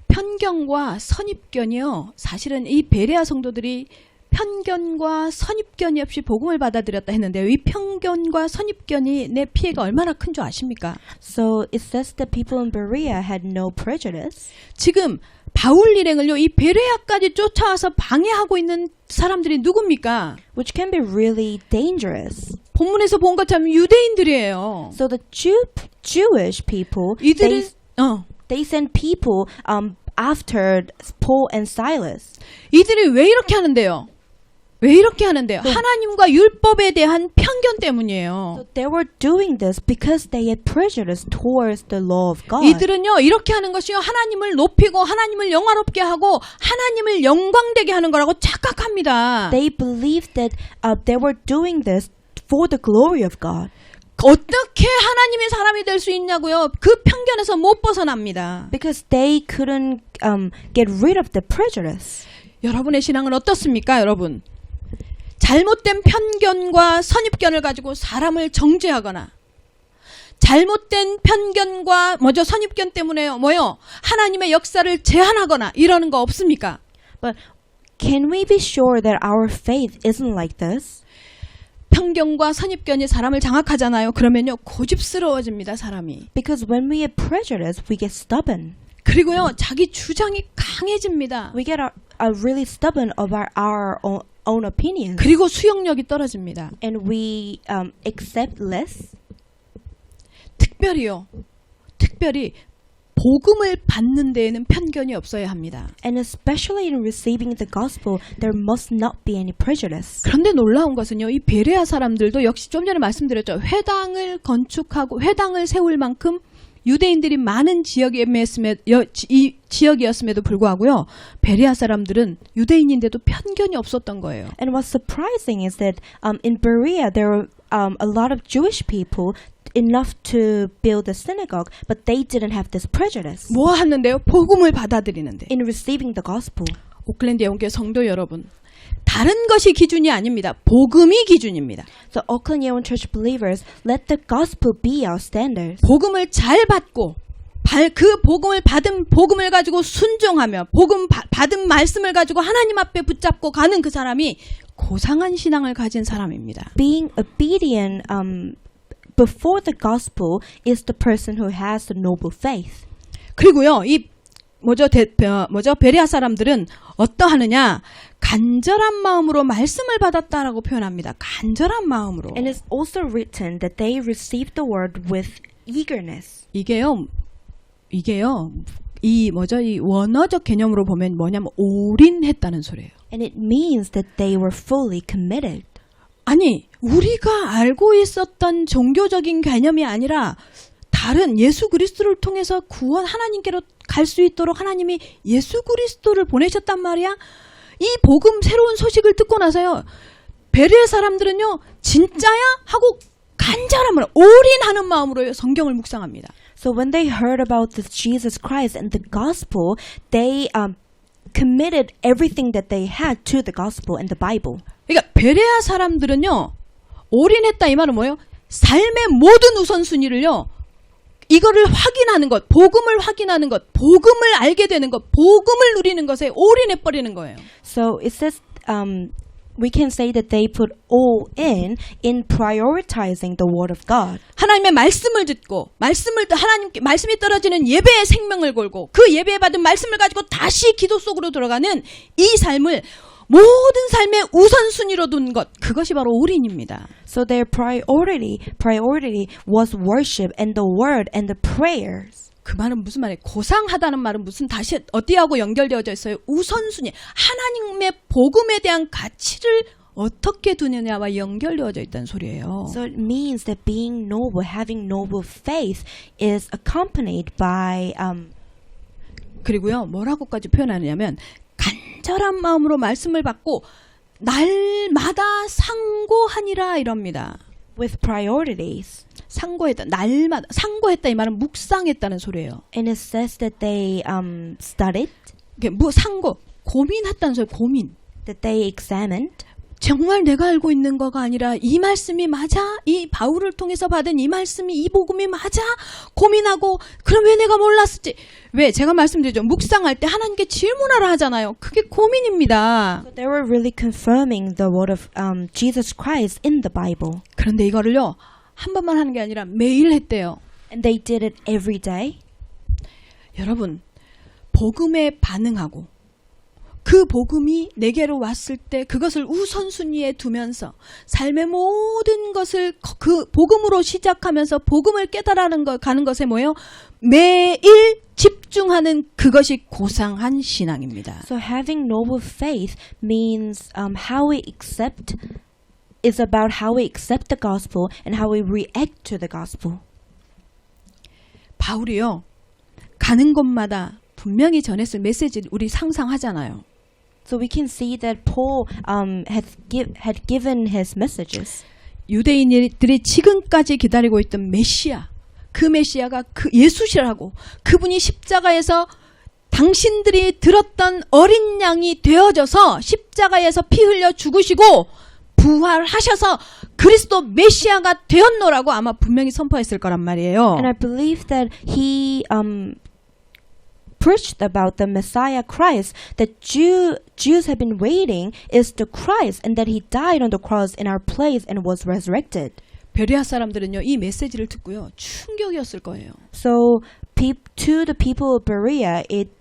편견과 선입견이요. 사실은 이 베레아 성도들이 편견과 선입견이 없이 복음을 받아들였다 했는데요. 이 편견과 선입견이 내 피해가 얼마나 큰 줄 아십니까? So it says that people in Berea had no prejudice. 지금 바울 일행을요. 이 베레아까지 쫓아와서 방해하고 있는 사람들이 누굽니까? Which can be really dangerous. 본문에서 본 것처럼 유대인들이에요. So the Jewish people, 이들은 they send people after Paul and Silas. 이들이 왜 이렇게 하는데요? 왜 이렇게 하는데요? 하나님과 율법에 대한 편견 때문이에요. So they were doing this because they had prejudice towards the law of God. 이들은요 이렇게 하는 것이요 하나님을 높이고 하나님을 영화롭게 하고 하나님을 영광되게 하는 거라고 착각합니다. They believed that they were doing this for the glory of God. 어떻게 하나님의 사람이 될 수 있냐고요? 그 편견에서 못 벗어납니다. Because they couldn't get rid of the prejudice. 여러분의 신앙은 어떻습니까, 여러분? 잘못된 편견과 선입견을 가지고 사람을 정죄하거나 잘못된 편견과 선입견 때문에 하나님의 역사를 제한하거나 이러는 거 없습니까? But can we be sure that our faith isn't like this? 편견과 선입견이 사람을 장악하잖아요. 그러면요 고집스러워집니다, 사람이. Because when we have prejudice, we get stubborn. 그리고요 자기 주장이 강해집니다. We get really stubborn about our own opinions. 그리고 수용력이 떨어집니다. And we accept less. 특별히 복음을 받는 데에는 편견이 없어야 합니다. And especially in receiving the gospel, there must not be any prejudice. 그런데 놀라운 것은요, 이 베레아 사람들도 역시 좀 전에 말씀드렸죠. 회당을 건축하고 회당을 세울 만큼 유대인들이 많은 지역이었음에도 불구하고요, 베레아 사람들은 유대인인데도 편견이 없었던 거예요. And what's surprising is that in Berea there were a lot of Jewish people enough to build a synagogue, but they didn't have this prejudice 뭐 하는데요? 복음을 받아들이는데. in receiving the gospel. 오클랜드 영계 성도 여러분, 다른 것이 기준이 아닙니다. 복음이 기준입니다. So Oakland Yeon Church believers, let the gospel be our standards. 복음을 잘 받고 그 복음을 받은 복음을 가지고 순종하며 받은 말씀을 가지고 하나님 앞에 붙잡고 가는 그 사람이 고상한 신앙을 가진 사람입니다. Being obedient before the gospel is the person who has the noble faith. 그리고요, 베레아 사람들은 어떠하느냐? 간절한 마음으로 말씀을 받았다라고 표현합니다. 간절한 마음으로. And it's also written that they received the word with eagerness. 이게요, 이 원어적 개념으로 보면 뭐냐면 올인했다는 소리예요. And it means that they were fully committed. 아니, 우리가 알고 있었던 종교적인 개념이 아니라 다른 예수 그리스도를 통해서 하나님께로 갈 수 있도록 하나님이 예수 그리스도를 보내셨단 말이야. 이 복음 새로운 소식을 듣고 나서요, 베레아 사람들은요 진짜야? 하고 간절함을 올인하는 마음으로 성경을 묵상합니다. So when they heard about this Jesus Christ and the gospel, they committed everything that they had to the gospel and the Bible. 그러니까 베레아 사람들은요 올인했다 이 말은 뭐예요? 삶의 모든 우선순위를요 이거를 확인하는 것, 복음을 확인하는 것, 복음을 알게 되는 것, 복음을 누리는 것에 올인해버리는 거예요. So it says we can say that they put all in prioritizing the word of God. 하나님의 말씀을 듣고 하나님께 말씀이 떨어지는 예배의 생명을 걸고 그 예배에 받은 말씀을 가지고 다시 기도 속으로 들어가는 이 삶을 모든 삶의 우선순위로 둔 것, 그것이 바로 올인입니다. So their priority was worship and the word and the prayers. 그 말은 무슨 말이에요? 고상하다는 말은 무슨 다시 어디하고 연결되어져 있어요? 우선순위, 하나님의 복음에 대한 가치를 어떻게 두느냐와 연결되어져 있다는 소리예요. So it means that being noble, having noble faith, is accompanied by 그리고요, 뭐라고까지 표현하느냐면 간절한 마음으로 말씀을 받고 날마다 상고하니라 이럽니다. with priorities. 상고했다. 날마다 상고했다 이 말은 묵상했다는 소리예요. And it says that they studied, 이게 상고 고민했다는 소리. 고민. that they examined. 정말 내가 알고 있는 거가 아니라 이 말씀이 맞아? 이 바울을 통해서 받은 이 말씀이 이 복음이 맞아? 고민하고 그럼 왜 내가 몰랐을지. 왜 제가 말씀드리죠. 묵상할 때 하나님께 질문하라 하잖아요. 그게 고민입니다. So they were really confirming the word of Jesus Christ in the Bible. 그런데 이거를요. 한 번만 하는 게 아니라 매일 했대요. And they did it every day. 여러분, 복음에 반응하고 그 복음이 내게로 왔을 때 그것을 우선순위에 두면서 삶의 모든 것을 그 복음으로 시작하면서 복음을 깨달아가는 가는 것에 뭐예요? 매일 집중하는 그것이 고상한 신앙입니다. So having noble faith means how we accept is about how we accept the gospel and how we react to the gospel. 바울이요. 가는 곳마다 분명히 전했을 메시지를 우리 상상하잖아요. So we can see that Paul had given his messages. 유대인들이 지금까지 기다리고 있던 메시아, 그 메시아가 그 예수시라고 그분이 십자가에서 당신들이 들었던 어린 양이 되어져서 십자가에서 피 흘려 죽으시고 부활하셔서 그리스도 메시아가 되었노라고 아마 분명히 선포했을 거란 말이에요. And I believe that he preached about the Messiah Christ, that Jews have been waiting is the Christ, and that he died on the cross in our place and was resurrected. 베레아 사람들은요, 이 메시지를 듣고요, 충격이었을 거예요. So to the people of Berea, it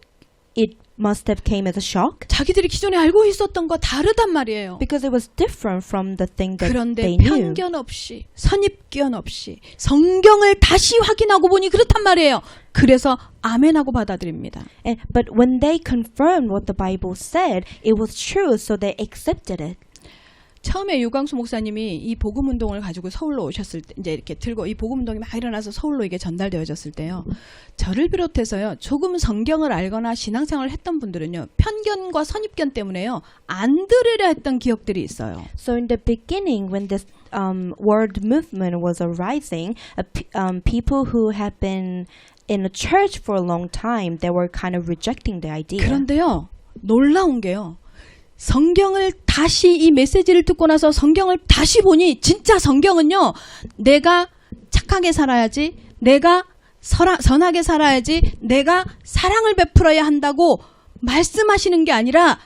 must have came as a shock. 자기들이 기존에 알고 있었던 거 다르단 말이에요. Because it was different from the thing that 그런데 they knew. 편견 없이, 선입견 없이 성경을 다시 확인하고 보니 그렇단 말이에요. 그래서 아멘하고 받아들입니다. But when they confirmed what the Bible said, it was true, so they accepted it. 처음에 유광수 목사님이 이 복음 운동을 가지고 서울로 오셨을 때 이제 이렇게 들고 이 복음 운동이 막 일어나서 서울로 이게 전달되어졌을 때요. 저를 비롯해서요. 조금 성경을 알거나 신앙생활을 했던 분들은요. 편견과 선입견 때문에요. 안 들으려 했던 기억들이 있어요. So in the beginning, when this word movement was arising, people who had been in a church for a long time, they were kind of rejecting the idea. 그런데요. 놀라운 게요. 성경을 다시 이 메시지를 듣고 나서 성경을 다시 보니 진짜 성경은요. 내가 착하게 살아야지, 내가 선하게 살아야지, 내가 사랑을 베풀어야 한다고 말씀하시는 게 아니라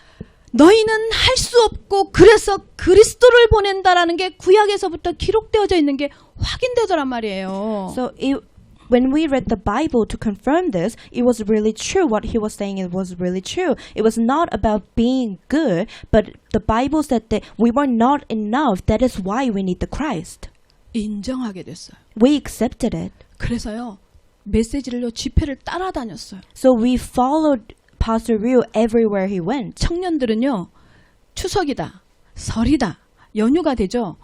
너희는 할 수 없고 그래서 그리스도를 보낸다라는 게 구약에서부터 기록되어져 있는 게 확인되더란 말이에요. So when we read the Bible to confirm this, it was really true. What he was saying, it was really true. It was not about being good, but the Bible said that we were not enough. That is why we need the Christ. 인정하게 됐어요. We accepted it. 그래서요. 메시지를요. 집회를 따라다녔어요. So we followed Pastor Ryu everywhere he went. 청년들은요. 추석이다. 설이다. 연휴가 되죠.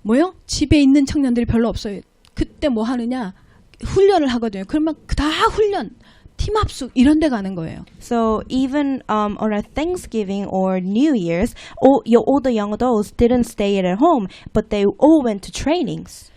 뭐요? 집에 있는 청년들이 별로 없어요. 그때 뭐 하느냐? 훈련을 하거든요. 그러면 다 훈련, 팀합숙 이런 데 가는 거예요. So even on a Thanksgiving or New Year's, all the young adults didn't stay at home, but they all went to trainings.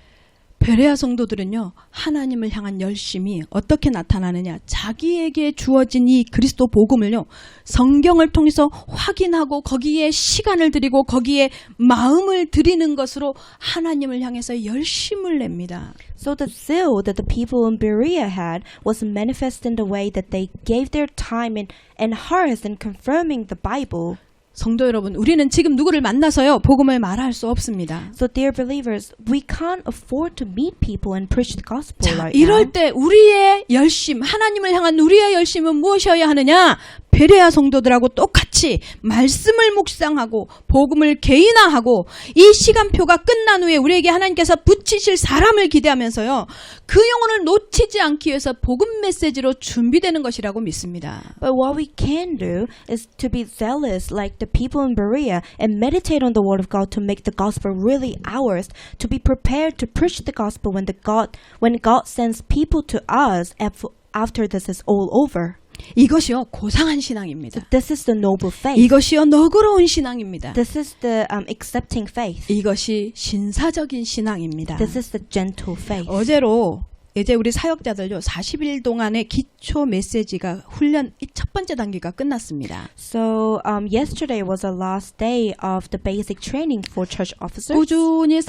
베레아 성도들은요. 하나님을 향한 열심이 어떻게 나타나느냐. 자기에게 주어진 이 그리스도 복음을요. 성경을 통해서 확인하고 거기에 시간을 들이고 거기에 마음을 들이는 것으로 하나님을 향해서 열심을 냅니다. So the zeal that the people in Berea had was manifest in the way that they gave their time and hearts in confirming the Bible. 성도 여러분, 우리는 지금 누구를 만나서요. 복음을 말할 수 없습니다. So dear believers, we can't afford to meet people and preach the gospel 자, right 이럴 now. 때 우리의 열심, 하나님을 향한 우리의 열심은 무엇이어야 하느냐? 베레아 성도들하고 똑같이 말씀을 묵상하고 복음을 개인화하고 이 시간표가 끝난 후에 우리에게 하나님께서 붙이실 사람을 기대하면서요. 그 영혼을 놓치지 않기 위해서 복음 메시지로 준비되는 것이라고 믿습니다. But what we can do is to be zealous like the people in Berea and meditate on the word of God to make the gospel really ours, to be prepared to preach the gospel when God sends people to us after this is all over. 이것이요 고상한 신앙입니다. This is the noble faith. 이것이요 너그러운 신앙입니다. This is the accepting faith. 이것이 신사적인 신앙입니다. This is the gentle faith. 어제로 이제 우리 사역자들요 40일 동안의 기초 메시지가 훈련 첫 번째 단계가 끝났습니다. So yesterday was the last day of the basic training for church officers. 꾸준히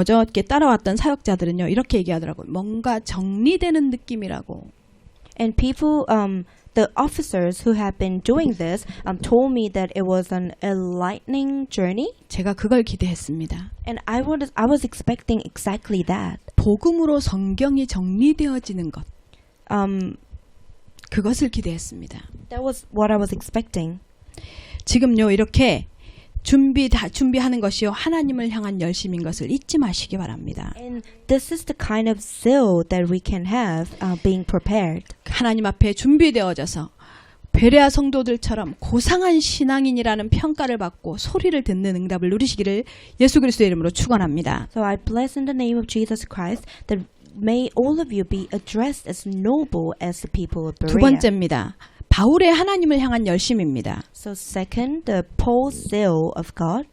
이렇게 따라왔던 사역자들은요 이렇게 얘기하더라고요. 뭔가 정리되는 느낌이라고. And people, the officers who have been doing this, told me that it was an enlightening journey. 제가 그걸 기대했습니다. And I was expecting exactly that. 복음으로 성경이 정리되어지는 것. 그것을 기대했습니다. That was what I was expecting. 지금요 이렇게 준비하는 것이요 하나님을 향한 열심인 것을 잊지 마시기 바랍니다. And this is the kind of zeal that we can have being prepared. 하나님 앞에 준비되어져서 베레아 성도들처럼 고상한 신앙인이라는 평가를 받고 소리를 듣는 응답을 누리시기를 예수 그리스도의 이름으로 축원합니다. So I bless in the name of Jesus Christ that may all of you be addressed as noble as the people of 두 Berea. 번째입니다. 바울의 하나님을 향한 열심입니다. So second, the Paul's zeal of God.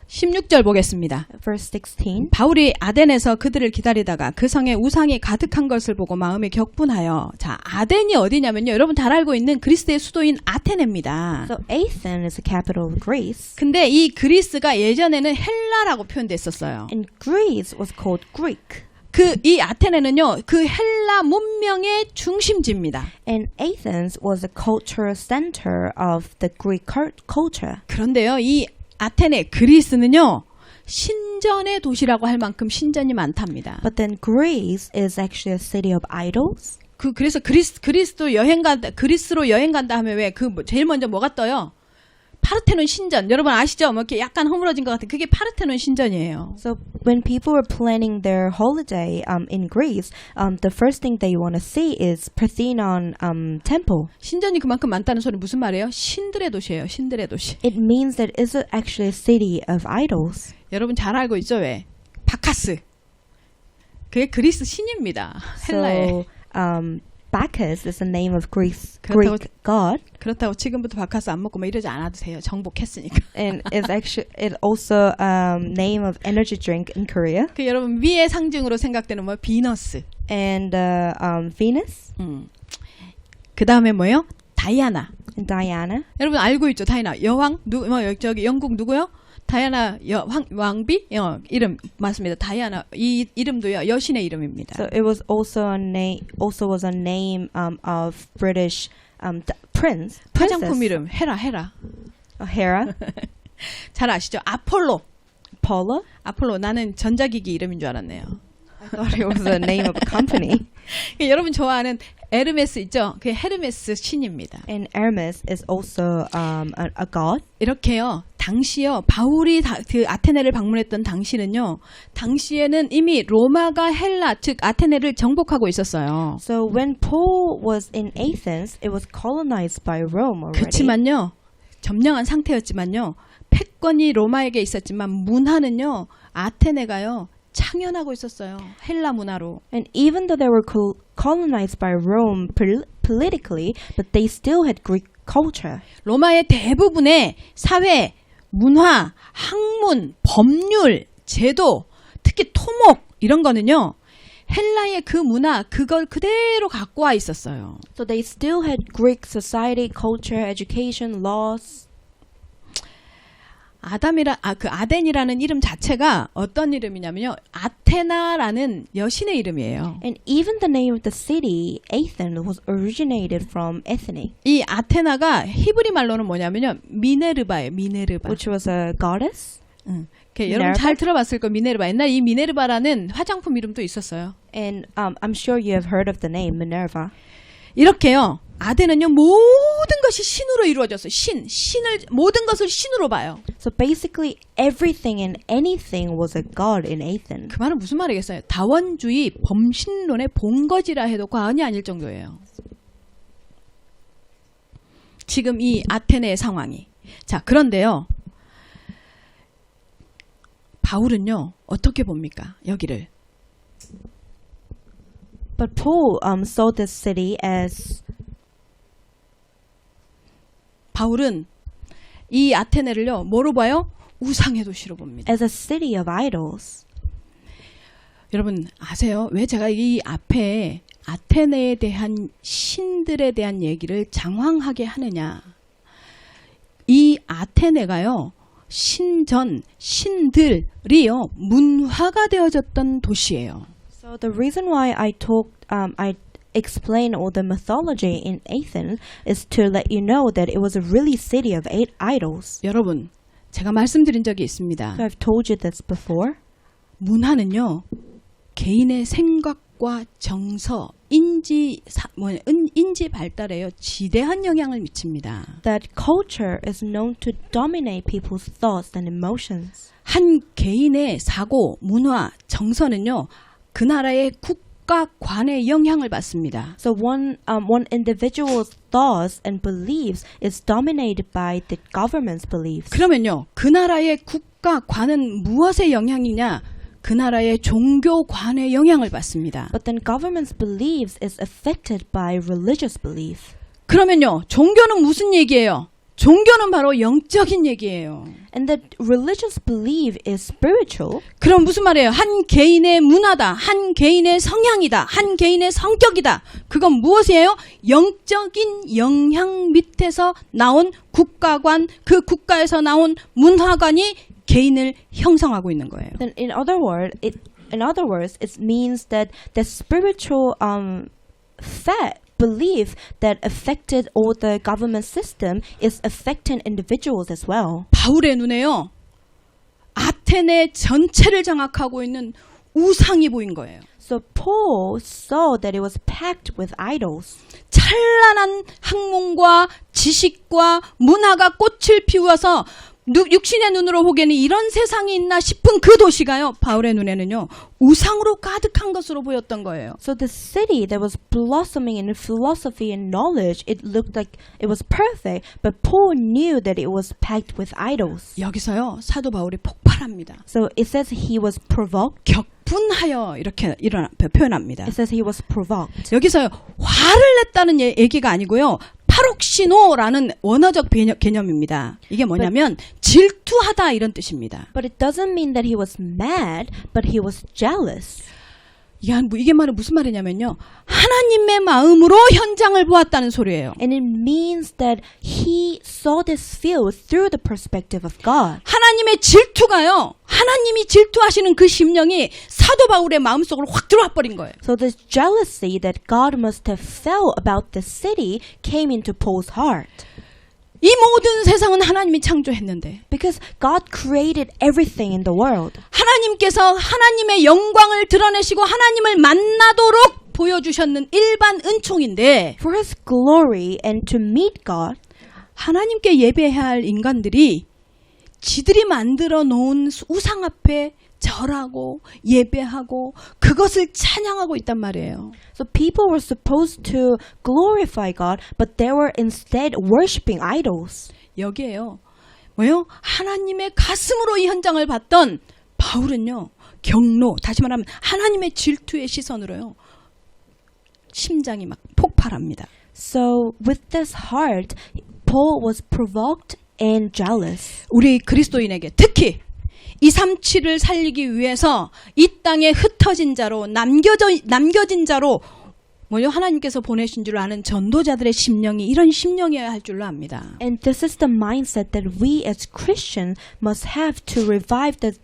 16절 보겠습니다. Verse 16. 바울이 아덴에서 그들을 기다리다가 그 성에 우상이 가득한 것을 보고 마음에 격분하여 자 아덴이 어디냐면요 여러분 잘 알고 있는 그리스의 수도인 아테네입니다. So Athens is the capital of Greece. 근데 이 그리스가 예전에는 헬라라고 표현됐었어요. And Greece was called Greek. 이 아테네는요 그 헬라 문명의 중심지입니다. And Athens was the cultural center of the Greek culture. 그런데요 이 아테네 그리스는요 신전의 도시라고 할 만큼 신전이 많답니다. But then Greece is actually a city of idols. 그래서 그리스로 여행 간다 하면 왜 제일 먼저 뭐가 떠요? 파르테논 신전. 여러분 아시죠? 뭐 이렇게 약간 허물어진 것 같은 그게 파르테논 신전이에요. So when people are planning their holiday in Greece, the first thing they want to see is Parthenon temple. 신전이 그만큼 많다는 소리는 무슨 말이에요? 신들의 도시예요. 신들의 도시. It means that it's actually a city of idols. 여러분 잘 알고 있죠? 왜? 바카스. 그게 그리스 신입니다. 헬라에. So Bacchus is the name of Greek god. 그렇다고 지금부터 바카스 안 먹고 뭐 이러지 않아도 돼요. 정복했으니까. And it also name of energy drink in Korea. 그 여러분 미의 상징으로 생각되는 뭐 비너스. And Venus. 그 다음에 뭐요? 다이아나. And Diana. 여러분 알고 있죠? 다이아나 여왕 저기 영국 누구요? 다이아나 왕비 이름 맞습니다. 다이아나 이 이름도요 여신의 이름입니다. So it was also was a name of British princess. 화장품 이름 헤라. Hera. 잘 아시죠? 아폴로. Apollo. 나는 전자기기 이름인 줄 알았네요. I thought it was the name of a company. 여러분 좋아하는 에르메스 있죠? 그게 헤르메스 신입니다. And Hermes is also a god. 이렇게요. 당시요. 바울이 그 아테네를 방문했던 당시는요. 당시에는 이미 로마가 헬라 즉 아테네를 정복하고 있었어요. So when Paul was in Athens, it was colonized by Rome already. 그렇지만요. 점령한 상태였지만요. 패권이 로마에게 있었지만 문화는요. 아테네가요. 창현하고 있었어요. 헬라 문화로. And even though they were colonized by Rome politically, but they still had Greek culture. 로마의 대부분의 사회, 문화, 학문, 법률, 제도, 특히 토목 이런 거는요. 헬라의 그 문화 그걸 그대로 갖고 와 있었어요. So they still had Greek society, culture, education, laws. 그 아덴이라는 이름 자체가 어떤 이름이냐면요. 아테나라는 여신의 이름이에요. And even the name of the city, Athens, was originated from Athene. 이 아테나가 히브리 말로는 뭐냐면요. 미네르바예요. 미네르바. Which was a goddess. 여러분 잘 들어봤을 거예요. 미네르바. 옛날 이 미네르바라는 화장품 이름도 있었어요. And I'm sure you have heard of the name Minerva. 이렇게요. 아테네는요 모든 것이 신으로 이루어졌어요. 신을 모든 것을 신으로 봐요. So basically, everything and anything was a god in Athens. 그 말은 무슨 말이겠어요? 다원주의 범신론의 본거지라 해도 과언이 아닐 정도예요. 지금 이 아테네의 상황이. 자, 그런데요. 바울은요. 어떻게 봅니까? 여기를. But Paul saw this city as 바울은 이 아테네를요. 뭐로 봐요? 우상의 도시로 봅니다. a city of idols. 여러분 아세요? 왜 제가 이 앞에 아테네에 대한 신들에 대한 얘기를 장황하게 하느냐. 이 아테네가요. 신들이요. 문화가 되어졌던 도시예요. So the reason why I explain all the mythology in Athens is to let you know that it was a really city of idols. 여러분 제가 말씀드린 적이 있습니다. So I've told you this before. 문화는요. 개인의 생각과 정서, 인지 발달에요. 지대한 영향을 미칩니다. That culture is known to dominate people's thoughts and emotions. 한 개인의 사고, 문화, 정서는요. 그 나라의 국가관의 영향을 받습니다. So one individual's thoughts and beliefs is dominated by the government's beliefs. 그러면요. 그 나라의 국가관은 무엇의 영향이냐? 그 나라의 종교관의 영향을 받습니다. But then government's beliefs is affected by religious belief. 그러면요. 종교는 무슨 얘기예요? 종교는 바로 영적인 얘기예요. And that religious belief is spiritual. 그럼 무슨 말이에요? 한 개인의 문화다. 한 개인의 성향이다. 한 개인의 성격이다. 그건 무엇이에요? 영적인 영향 밑에서 나온 국가관, 그 국가에서 나온 문화관이 개인을 형성하고 있는 거예요. Then in other words, it means that the spiritual belief that affected all the government system is affecting individuals as well. 바울의 눈에요. 아테네 전체를 장악하고 있는 우상이 보인 거예요. So Paul saw that it was packed with idols. 찬란한 학문과 지식과 문화가 꽃을 피워서 육신의 눈으로 보기에는 이런 세상이 있나 싶은 그 도시가요. 바울의 눈에는요. 우상으로 가득한 것으로 보였던 거예요. So the city that was blossoming in philosophy and knowledge, it looked like it was perfect, but Paul knew that it was packed with idols. 여기서요. 사도 바울이 폭발합니다. So it says he was provoked. 격분하여 이렇게 표현합니다. It says he was provoked. 여기서요. 화를 냈다는 얘기가 아니고요. 파록시노라는 원어적 개념입니다. 이게 뭐냐면 질투하다 이런 뜻입니다. But it doesn't mean that he was mad, but he was jealous. 이게 말은 무슨 말이냐면요. 하나님의 마음으로 현장을 보았다는 소리예요. And it means that he saw this field through the perspective of God. 하나님의 질투가요. 하나님이 질투하시는 그 심령이 사도 바울의 마음속으로 확 들어와 버린 거예요. So this jealousy that God must have felt about the city came into Paul's heart. 이 모든 세상은 하나님이 창조했는데 Because God created everything in the world. 하나님께서 하나님의 영광을 드러내시고 하나님을 만나도록 보여주셨는 일반 은총인데 For his glory and to meet God, 하나님께 예배해야 할 인간들이 지들이 만들어 놓은 우상 앞에 절하고 예배하고 그것을 찬양하고 있단 말이에요. so people were supposed to glorify God, but they were instead worshiping idols. 여기에요. 뭐요? 하나님의 가슴으로 이 현장을 봤던 바울은요. 경로, 다시 말하면 하나님의 질투의 시선으로요. 심장이 막 폭발합니다. So with this heart, Paul was provoked and jealous. 우리 그리스도인에게 특히 237을 살리기 위해서 이 땅에 흩어진 자로 남겨진 자로 뭐요? 하나님께서 보내신 줄 아는 전도자들의 심령이 이런 심령이어야 할 줄로 압니다. And this is the mindset that we as Christians must have to revive the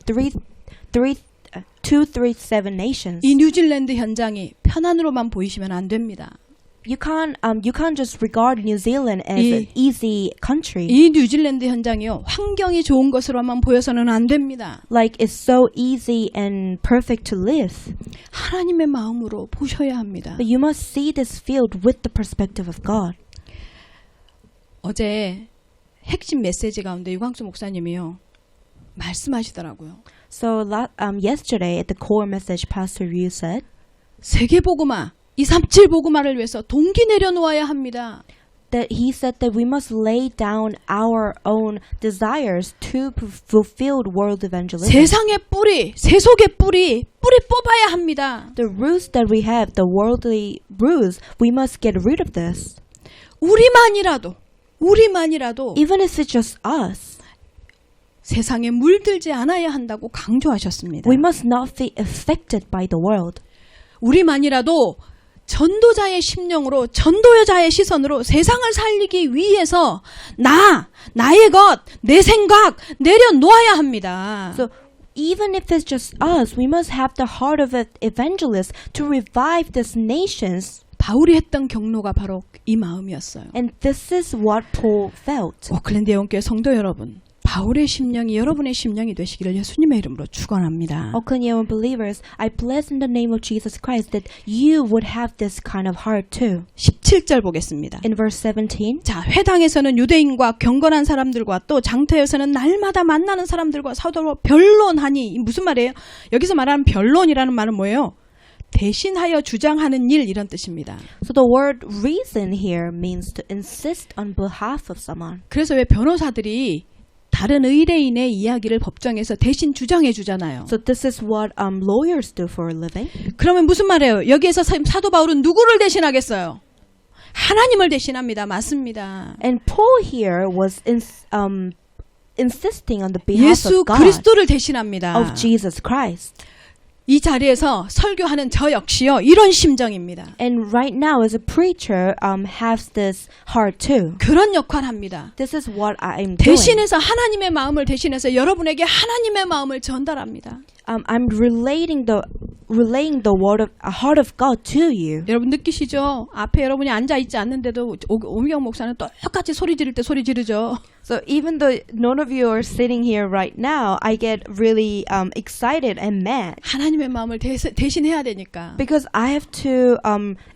237 nations. 이 뉴질랜드 현장이 편안으로만 보이시면 안 됩니다. You can't just regard New Zealand as an easy country. 이 뉴질랜드 현장이요. 환경이 좋은 것으로만 보여서는 안 됩니다. Like it's so easy and perfect to live. 하나님의 마음으로 보셔야 합니다. But you must see this field with the perspective of God. 어제 핵심 메시지 가운데 유광수 목사님이요. 말씀하시더라고요. So yesterday at the core message, Pastor Ryu said 세계복음화, 237 복음화를 위해서 동기 내려놓아야 합니다. that he said that we must lay down our own desires to fulfill world evangelism. 세상의 뿌리, 세속의 뿌리 뽑아야 합니다. The roots that we have, the worldly roots, we must get rid of this. 우리만이라도 Even if it's just us, 세상에 물들지 않아야 한다고 강조하셨습니다. we must not be affected by the world. 우리만이라도 전도자의 심령으로 전도자의 시선으로 세상을 살리기 위해서 나의 것, 내 생각 내려놓아야 합니다. So even if it's just us, we must have the heart of an evangelist to revive these nations. 바울이 했던 경로가 바로 이 마음이었어요. And this is what Paul felt. 오클랜드 예원교회 성도 여러분, 바울의 심령이 여러분의 심령이 되시기를 예수님의 이름으로 축원합니다. Oakland Yeon believers, I bless in the name of Jesus Christ that you would have this kind of heart too. 17절 보겠습니다. In verse 17, 자, 회당에서는 유대인과 경건한 사람들과 또 장터에서는 날마다 만나는 사람들과 서로 변론하니, 무슨 말이에요? 여기서 말하는 변론이라는 말은 뭐예요? 대신하여 주장하는 일, 이런 뜻입니다. so the word reason here means to insist on behalf of someone. 그래서 왜 변호사들이 다른 의뢰인의 이야기를 법정에서 대신 주장해 주잖아요. So this is what lawyers do for a living. 그러면 무슨 말이에요? 여기에서 사도 바울은 누구를 대신하겠어요? 하나님을 대신합니다. 맞습니다. And Paul here was insisting on the behalf 예수 of God, 그리스도를 대신합니다. of Jesus Christ. 이 자리에서 설교하는 저 역시요, 이런 심정입니다. And right now, as a preacher, has this heart too. 그런 역할을 합니다. This is what I am doing. 대신해서 하나님의 마음을 대신해서 여러분에게 하나님의 마음을 전달합니다. I'm relaying the heart of God to you. 여러분 느끼시죠? 앞에 여러분이 앉아 있지 않는데도 오미경 목사는 똑같이 소리 지를 때 소리 지르죠. So even though none of you are sitting here right now, I get really excited and mad 하나님의 마음을 대신해야 되니까. because I have to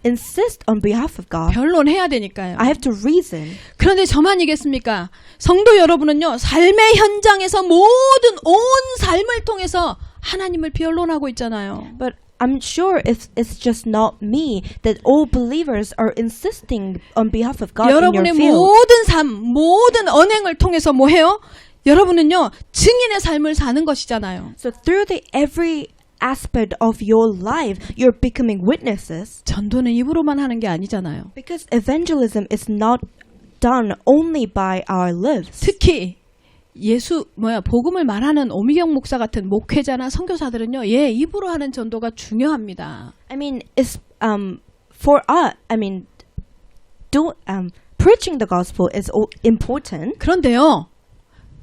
insist on behalf of God. 변론해야 되니까요. I have to reason. 그런데 저만이겠습니까? 성도 여러분은요, 삶의 현장에서 모든 온 삶을 통해서 하나님을 변론하고 있잖아요. But I'm sure it's just not me that all believers are insisting on behalf of God in 여러분의 your field. 모든 삶, 모든 언행을 통해서 뭐 해요? 여러분은요, 증인의 삶을 사는 것이잖아요. So through every aspect of your life, you're becoming witnesses. 전도는 입으로만 하는 게 아니잖아요. Because evangelism is not done only by our lips. 특히 복음을 말하는 오미경 목사 같은 목회자나 선교사들은요, 입으로 하는 전도가 중요합니다. I mean, it's for us. I mean, preaching the gospel is important. 그런데요,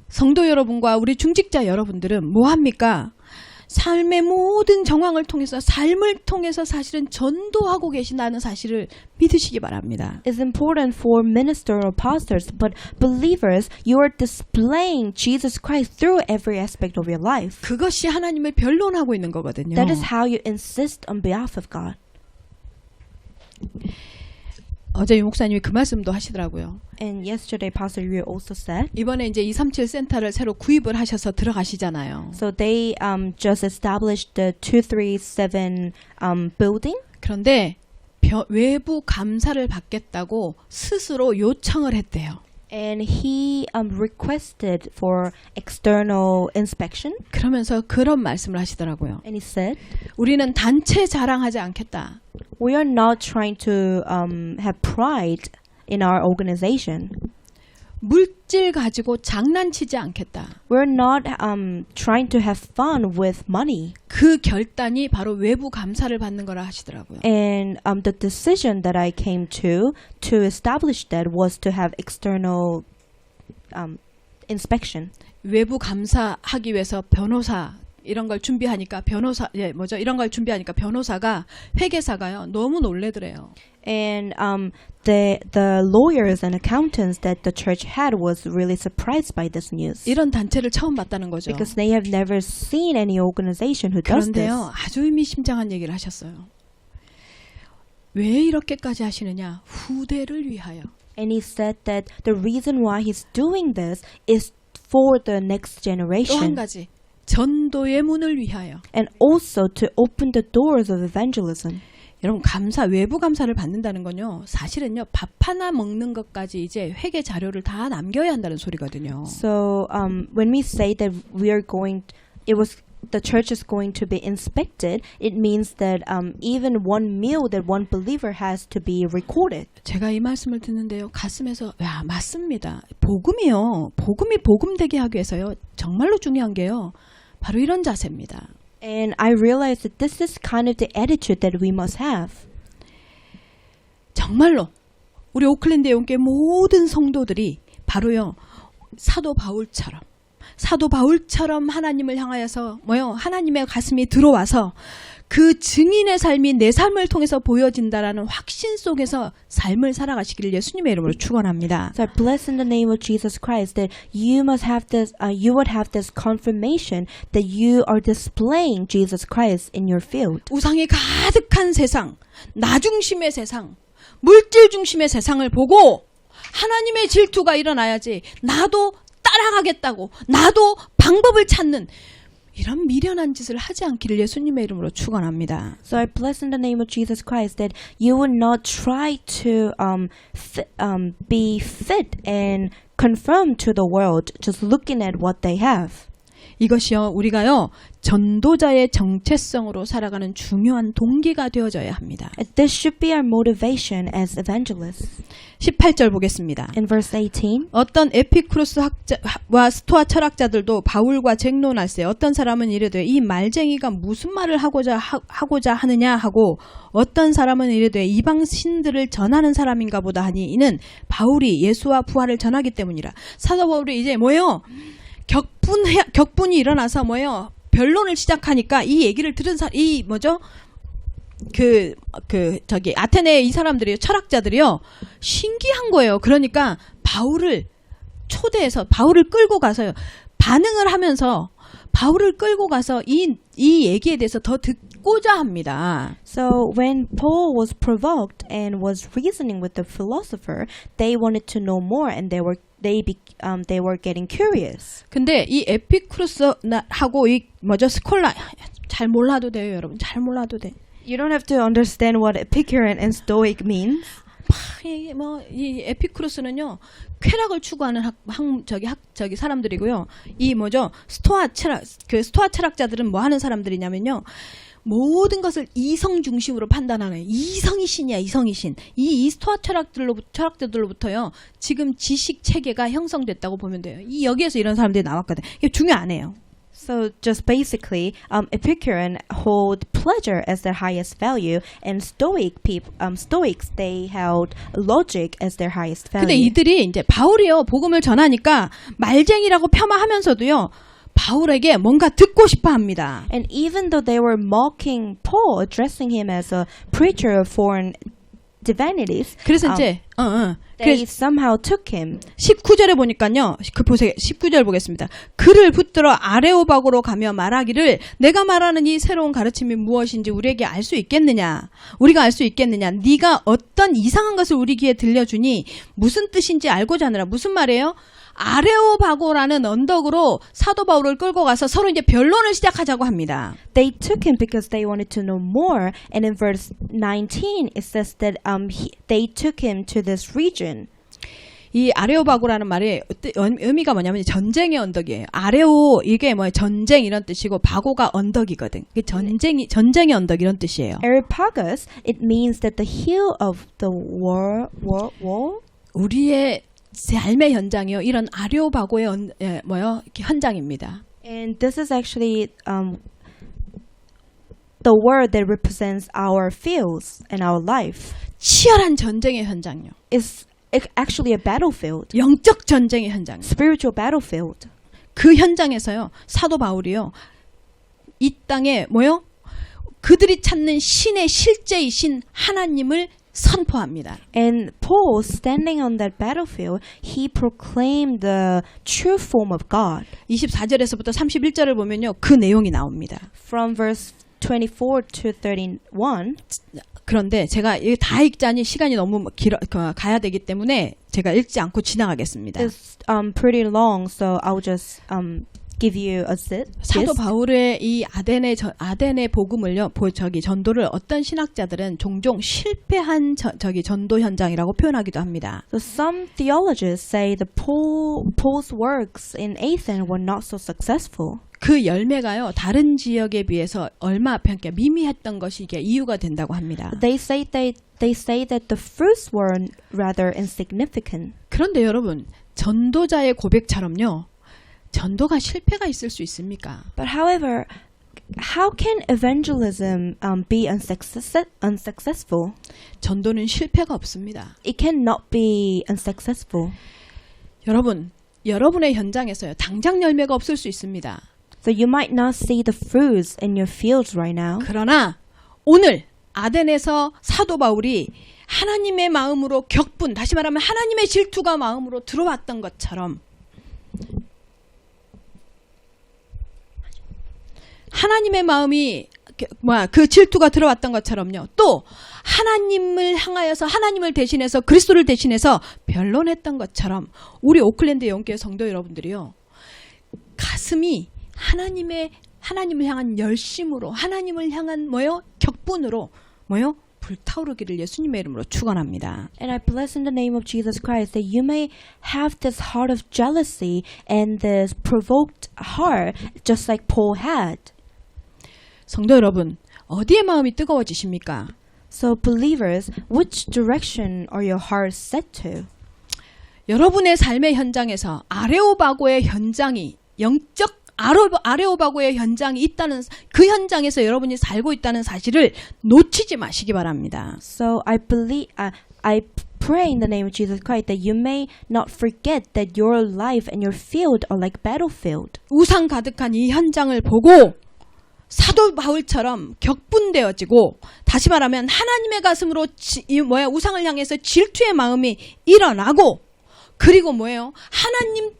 성도 여러분과 우리 중직자 여러분들은 뭐 합니까? 삶의 모든 정황을 통해서, 삶을 통해서 사실은 전도하고 계신다는 사실을 믿으시기 바랍니다. It's important for ministers or pastors, but believers, you are displaying Jesus Christ through every aspect of your life. 그것이 하나님을 변론하고 있는 거거든요. That is how you insist on behalf of God. 어제 유 목사님이 그 말씀도 하시더라고요. And yesterday, Pastor Ryu also said. 이번에 이제 237 센터를 새로 구입을 하셔서 들어가시잖아요. So they just established the 237 building. 그런데 외부 감사를 받겠다고 스스로 요청을 했대요. And he requested for external inspection. 그러면서 그런 말씀을 하시더라고요. And he said, 우리는 단체 자랑하지 않겠다. we are not trying to have pride in our organization. 물질 가지고 장난치지 않겠다. We're not trying to have fun with money. 그 결단이 바로 외부 감사를 받는 거라 하시더라고요. And the decision that I came to establish that was to have external inspection. 외부 감사하기 위해서 변호사 이런 걸 준비하니까 이런 걸 준비하니까 변호사가 회계사가요 너무 놀래더래요. And the lawyers and accountants that the church had was really surprised by this news. 이런 단체를 처음 봤다는 거죠. Because they have never seen any organization who does this. 그런데요, 아주 의미심장한 얘기를 하셨어요. 왜 이렇게까지 하시느냐? 후대를 위하여. And he said that the reason why he's doing this is for the next 또 한 generation 가지 전도의 문을 위하여. and also to open the doors of evangelism. 여러분 외부 감사를 받는다는 건요. 사실은요. 밥 하나 먹는 것까지 이제 회계 자료를 다 남겨야 한다는 소리거든요. So when we say that the church is going to be inspected, it means that even one meal that one believer has to be recorded. 제가 이 말씀을 듣는데요. 가슴에서 야 맞습니다. 복음이 복음되게 하기 위해서요. 정말로 중요한 게요. 바로 이런 자세입니다. And I realized that this is kind of the attitude that we must have. 정말로 우리 오클랜드에 온 게 모든 성도들이 바로요. 사도 바울처럼 하나님을 향하여서 하나님의 가슴이 들어와서 그 증인의 삶이 내 삶을 통해서 보여진다라는 확신 속에서 삶을 살아가시기를 예수님의 이름으로 축원합니다. So I bless in the name of Jesus Christ that you must have this, you would have this confirmation that you are displaying Jesus Christ in your field. 우상이 가득한 세상, 나 중심의 세상, 물질 중심의 세상을 보고 하나님의 질투가 일어나야지 나도 따라가겠다고 나도 방법을 찾는 이런 미련한 짓을 하지 않기를 예수님의 이름으로 축원합니다. So I bless in the name of Jesus Christ that you would not try to be fit and conform to the world just looking at what they have. 이것이요 우리가요 전도자의 정체성으로 살아가는 중요한 동기가 되어져야 합니다. This should be our motivation as evangelists. 18절 보겠습니다. In verse 18, 어떤 에피쿠로스 학자와 스토아 철학자들도 바울과 쟁론할세 어떤 사람은 이르되 이 말쟁이가 무슨 말을 하고자 하느냐 하고 어떤 사람은 이르되 이방 신들을 전하는 사람인가 보다 하니 이는 바울이 예수와 부활을 전하기 때문이라. 사도 바울이 이제 격분이 일어나서 변론을 시작하니까 이 얘기를 들은 아테네의 이 사람들이요, 철학자들이요, 신기한 거예요. 그러니까 바울을 초대해서 바울을 끌고 가서요, 반응을 하면서 바울을 끌고 가서 이 얘기에 대해서 더 듣고자 합니다. so when Paul was provoked and was reasoning with the philosopher, they wanted to know more and they were getting curious. 근데 이 에피쿠로스하고 스콜라 잘 몰라도 돼요, 여러분. 잘 몰라도 돼. You don't have to understand what Epicurean and Stoic means. 이 에피쿠로스는요 쾌락을 추구하는 사람들이고요. 스토아 철학자들은 뭐 하는 사람들이냐면요. 모든 것을 이성 중심으로 판단하는 이성이 신이야, 이성이 신. 이 스토아 철학자들로부터요. 지금 지식 체계가 형성됐다고 보면 돼요. 여기에서 이런 사람들이 나왔거든. 이게 중요 안 해요. So just basically, Epicurean hold pleasure as their highest value, and Stoics they held logic as their highest value. 근데 이들이 이제 바울이요 복음을 전하니까 말쟁이라고 폄하하면서도요. 바울에게 뭔가 듣고 싶어 합니다. And even though they were mocking Paul, addressing him as a preacher of foreign divinities, 그래서 이제 they somehow took him. 19절에 보니까요. 19절 보겠습니다. 그를 붙들어 아레오박으로 가며 말하기를 내가 말하는 이 새로운 가르침이 무엇인지 우리에게 알 수 있겠느냐? 우리가 알 수 있겠느냐? 네가 어떤 이상한 것을 우리 귀에 들려주니 무슨 뜻인지 알고자 하느라. 무슨 말이에요? 아레오바고라는 언덕으로 사도 바울을 끌고 가서 서로 이제 변론을 시작하자고 합니다. They took him because they wanted to know more, and in verse 19 it says that they took him to this region. 이 아레오바고라는 말의 의미가 뭐냐면 전쟁의 언덕이에요. 아레오 이게 전쟁 이런 뜻이고 바고가 언덕이거든. 전쟁의 언덕 이런 뜻이에요. Areopagus, it means that the hill of the wall. 우리의 삶의 현장이요. 이런 아레오바고의 현장입니다. And this is actually the word that represents our fields and our life. 치열한 전쟁의 현장이요. It's actually a battlefield. 영적 전쟁의 현장. Spiritual battlefield. 그 현장에서요. 사도 바울이요. 이 땅에 그들이 찾는 신의 실제이신 하나님을 선포합니다. And Paul, standing on that battlefield, he proclaimed the true form of God. 24절에서부터 31절을 보면요. 그 내용이 나옵니다. From verse 24 to 31. 그런데 제가 이거 다 읽자니 시간이 너무 가야 되기 때문에 제가 읽지 않고 지나가겠습니다. It's pretty long, so I'll just give you a 사도 gist. 바울의 이 아덴의 복음을요, 전도를 어떤 신학자들은 종종 실패한 전도 현장이라고 표현하기도 합니다. So some theologians say the Paul's works in Athens were not so successful. 그 열매가요, 다른 지역에 비해서 얼마 그러니까 미미했던 것이 이게 이유가 된다고 합니다. They say that the fruits were rather insignificant. 그런데 여러분, 전도자의 고백처럼요, 전도가 실패가 있을 수 있습니까? But however, how can evangelism be unsuccessful? 전도는 실패가 없습니다. It cannot be unsuccessful. 여러분, 여러분의 현장에서요, 당장 열매가 없을 수 있습니다. So you might not see the fruits in your fields right now. 그러나 오늘 아덴에서 사도 바울이 하나님의 마음으로 격분, 다시 말하면 하나님의 질투가 마음으로 들어왔던 것처럼 하나님의 마음이 그 질투가 들어왔던 것처럼요. 또 하나님을 향하여서 하나님을 대신해서 그리스도를 대신해서 변론했던 것처럼 우리 오클랜드 영교회 성도 여러분들이요. 가슴이 하나님을 향한 열심으로 하나님을 향한 격분으로 불타오르기를 예수님의 이름으로 축원합니다. And I bless in the name of Jesus Christ that you may have this heart of jealousy and this provoked heart just like Paul had. 성도 여러분, 어디에 마음이 뜨거워지십니까? So believers, which direction are your hearts set to? 여러분의 삶의 현장에서 아레오바고의 현장이 영적 아레오바고의 현장이 있다는 그 현장에서 여러분이 살고 있다는 사실을 놓치지 마시기 바랍니다. So I pray in the name of Jesus Christ that you may not forget that your life and your field are like battlefield. 우상 가득한 이 현장을 보고 사도 바울처럼 격분되어지고 다시 말하면 하나님의 가슴으로 우상을 향해서 질투의 마음이 일어나고 그리고 하나님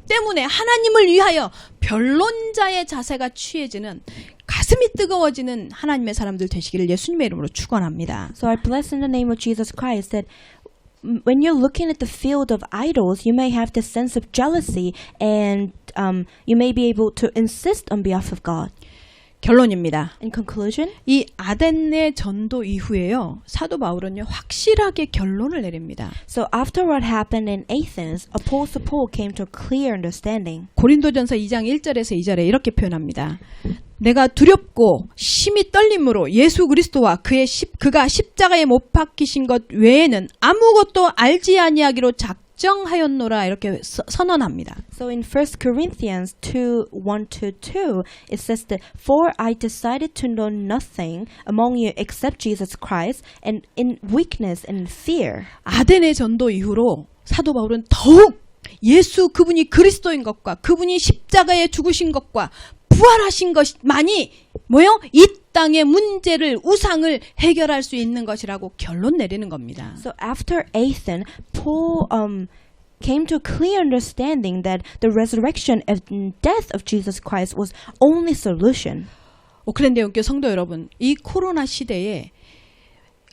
때문에 하나님을 위하여 변론자의 자세가 취해지는 가슴이 뜨거워지는 하나님의 사람들 되시기를 예수님의 이름으로 축원합니다. So I bless in the name of Jesus Christ that when you're looking at the field of idols, you may have this sense of jealousy and you may be able to insist on behalf of God. 결론입니다. In conclusion, 이 아덴의 전도 이후에요. 사도 바울은요. 확실하게 결론을 내립니다. so after what happened in Athens, Apostle Paul came to a clear understanding. 고린도전서 2장 1절에서 2절에 이렇게 표현합니다. 내가 두렵고 심히 떨림으로 예수 그리스도와 그가 십자가에 못 박히신 것 외에는 아무것도 알지 아니하기로 작정하였노라 이렇게 선언합니다. So in 1 Corinthians 2:1-2, it says that for I decided to know nothing among you except Jesus Christ, and in weakness and fear. 아덴의 전도 이후로 사도 바울은 더욱 예수 그분이 그리스도인 것과 그분이 십자가에 죽으신 것과 부활하신 것만이 이 땅의 문제를 우상을 해결할 수 있는 것이라고 결론 내리는 겁니다. So after Athens, Paul came to a clear understanding that the resurrection and death of Jesus Christ was only solution. 오클랜드 영교 성도 여러분, 이 코로나 시대에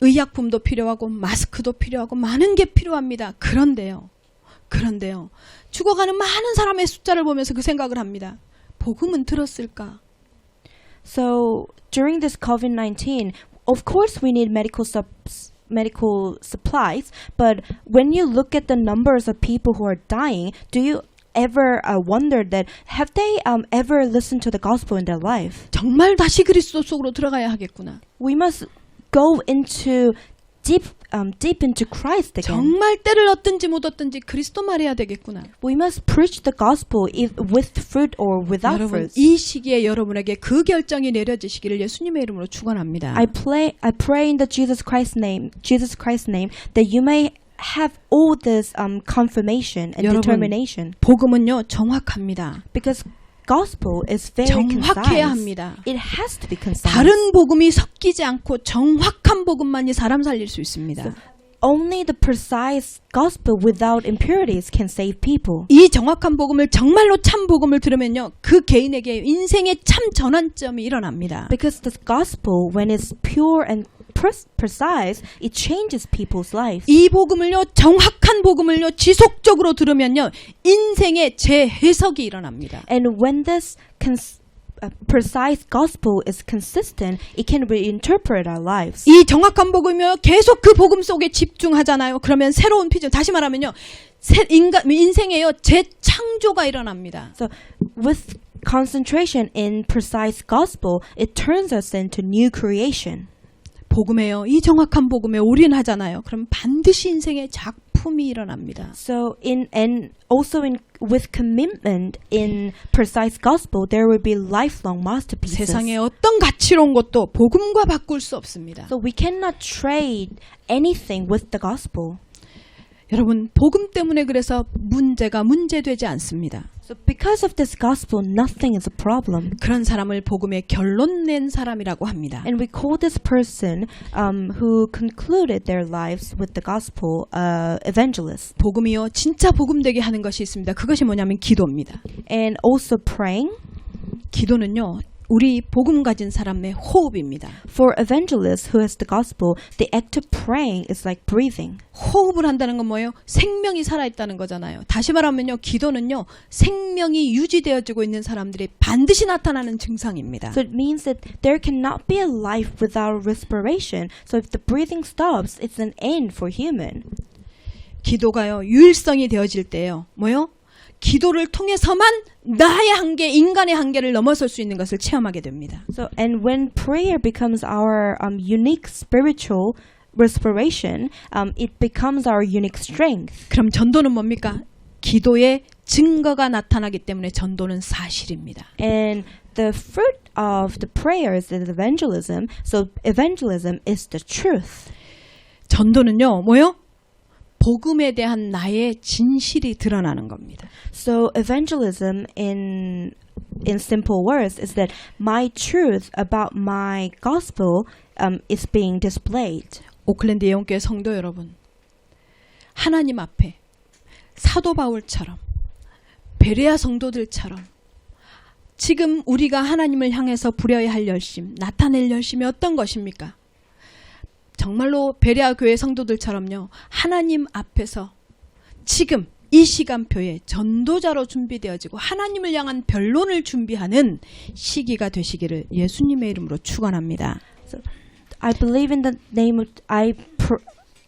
의약품도 필요하고 마스크도 필요하고 많은 게 필요합니다. 그런데요. 죽어가는 많은 사람의 숫자를 보면서 그 생각을 합니다. 복음은 들었을까? So during this COVID-19, of course we need medical supplies, but when you look at the numbers of people who are dying, do you ever wonder that have they ever listened to the gospel in their life? 정말 다시 그리스도 속으로 들어가야 하겠구나. We must go into deep into Christ again. 정말 때를 얻든지 못 얻든지 그리스도 말해야 되겠구나. We must preach the gospel with fruit or without 여러분, fruit. 이 시기에 여러분에게 그 결정이 내려지시기를 예수님의 이름으로 축원합니다. I pray in the Jesus Christ's name that you may have all this confirmation and 여러분, determination. 복음은요 정확합니다. Because gospel is very 정확해야 concise. 합니다. It has to be concise. 다른 복음이 섞이지 않고 정확한 복음만이 사람 살릴 수 있습니다. Only the precise gospel without impurities can save people. 이 정확한 복음을 정말로 참 복음을 들으면요 그 개인에게 인생의 참 전환점이 일어납니다. Because the gospel, when it's pure and precise, it changes people's lives. 이 복음을요, 정확한 복음을요, 지속적으로 들으면요, 인생의 재해석이 일어납니다. And when this precise gospel is consistent, it can reinterpret our lives. 이 정확한 복음이요, 계속 그 복음 속에 집중하잖아요. 그러면 새로운 피조, 다시 말하면요, 인생에요, 재창조가 일어납니다. So with concentration in precise gospel, it turns us into new creation. 복음에요, 이 정확한 복음에 올인하잖아요. 그럼 반드시 인생의 작품이 일어납니다. So with commitment in precise gospel, there will be lifelong masterpieces. 세상의 어떤 가치로운 것도 복음과 바꿀 수 없습니다. So we cannot trade anything with the gospel. 여러분, 복음 때문에 그래서 문제가 문제되지 않습니다. So because of this gospel, nothing is a problem. 그런 사람을 복음의 결론 낸 사람이라고 합니다. And we call this person who concluded their lives with the gospel evangelist. 복음이요, 진짜 복음되게 하는 것이 있습니다. 그것이 뭐냐면 기도입니다. And also praying. 기도는요, 우리 복음 가진 사람의 호흡입니다. For evangelists who has the gospel, the act of praying is like breathing. 호흡을 한다는 건 뭐예요? 생명이 살아있다는 거잖아요. 다시 말하면요, 기도는요, 생명이 유지되어지고 있는 사람들이 반드시 나타나는 증상입니다. So it means that there cannot be a life without respiration. So if the breathing stops, it's an end for human. 기도가요, 유일성이 되어질 때요, 뭐요? 기도를 통해서만 나의 한계, 인간의 한계를 넘어설 수 있는 것을 체험하게 됩니다. So and when prayer becomes our unique spiritual respiration, it becomes our unique strength. 그럼 전도는 뭡니까? 기도의 증거가 나타나기 때문에 전도는 사실입니다. And the fruit of the prayers is evangelism. So evangelism is the truth. 전도는요, 뭐요? 복음에 대한 나의 진실이 드러나는 겁니다. So evangelism in simple words is that my truth about my gospel is being displayed. 오클랜드 예언교회 성도 여러분, 하나님 앞에 사도 바울처럼 베레아 성도들처럼 지금 우리가 하나님을 향해서 부려야 할 열심, 나타낼 열심이 어떤 것입니까? 정말로 베레아 교회 성도들처럼요, 하나님 앞에서 지금 이 시간표에 전도자로 준비되어지고 하나님을 향한 변론을 준비하는 시기가 되시기를 예수님의 이름으로 축원합니다. So I believe in the name of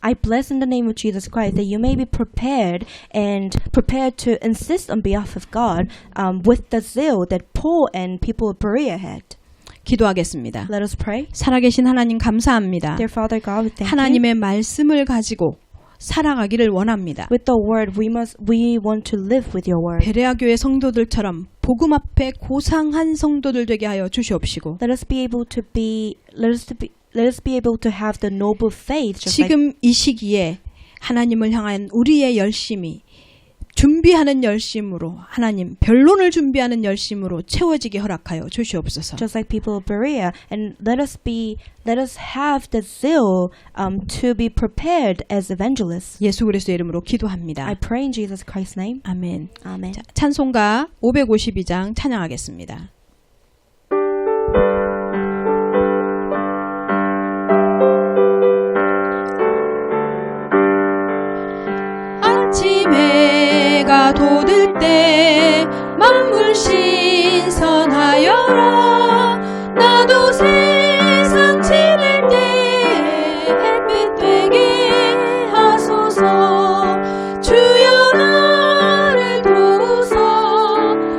I bless in the name of Jesus Christ that you may be prepared to insist on behalf of God with the zeal that Paul and people of Berea had. 기도하겠습니다. Let us pray. 살아계신 하나님 감사합니다. Dear Father God, we thank you. 하나님의 말씀을 가지고 살아가기를 원합니다. With the word, we want to live with your word. 베레아 교회 성도들처럼 복음 앞에 고상한 성도들 되게 하여 주시옵시고, Let us be able to have the noble faith. Just like 지금 이 시기에 하나님을 향한 우리의 열심이 준비하는 열심으로, 하나님 변론을 준비하는 열심으로 채워지게 허락하여 주시옵소서. just like people of Berea, and let us have the zeal to be prepared as evangelists. 예수 그리스도의 이름으로 기도합니다. I pray in Jesus Christ's name. 아멘. Amen. 자, 찬송가 552장 찬양하겠습니다. 아침해가 돋을 때 만물 신선하여라. 나도 세상 지낼 때 햇빛 되게 하소서. 주여 나를 도우소.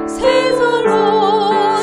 새 손으로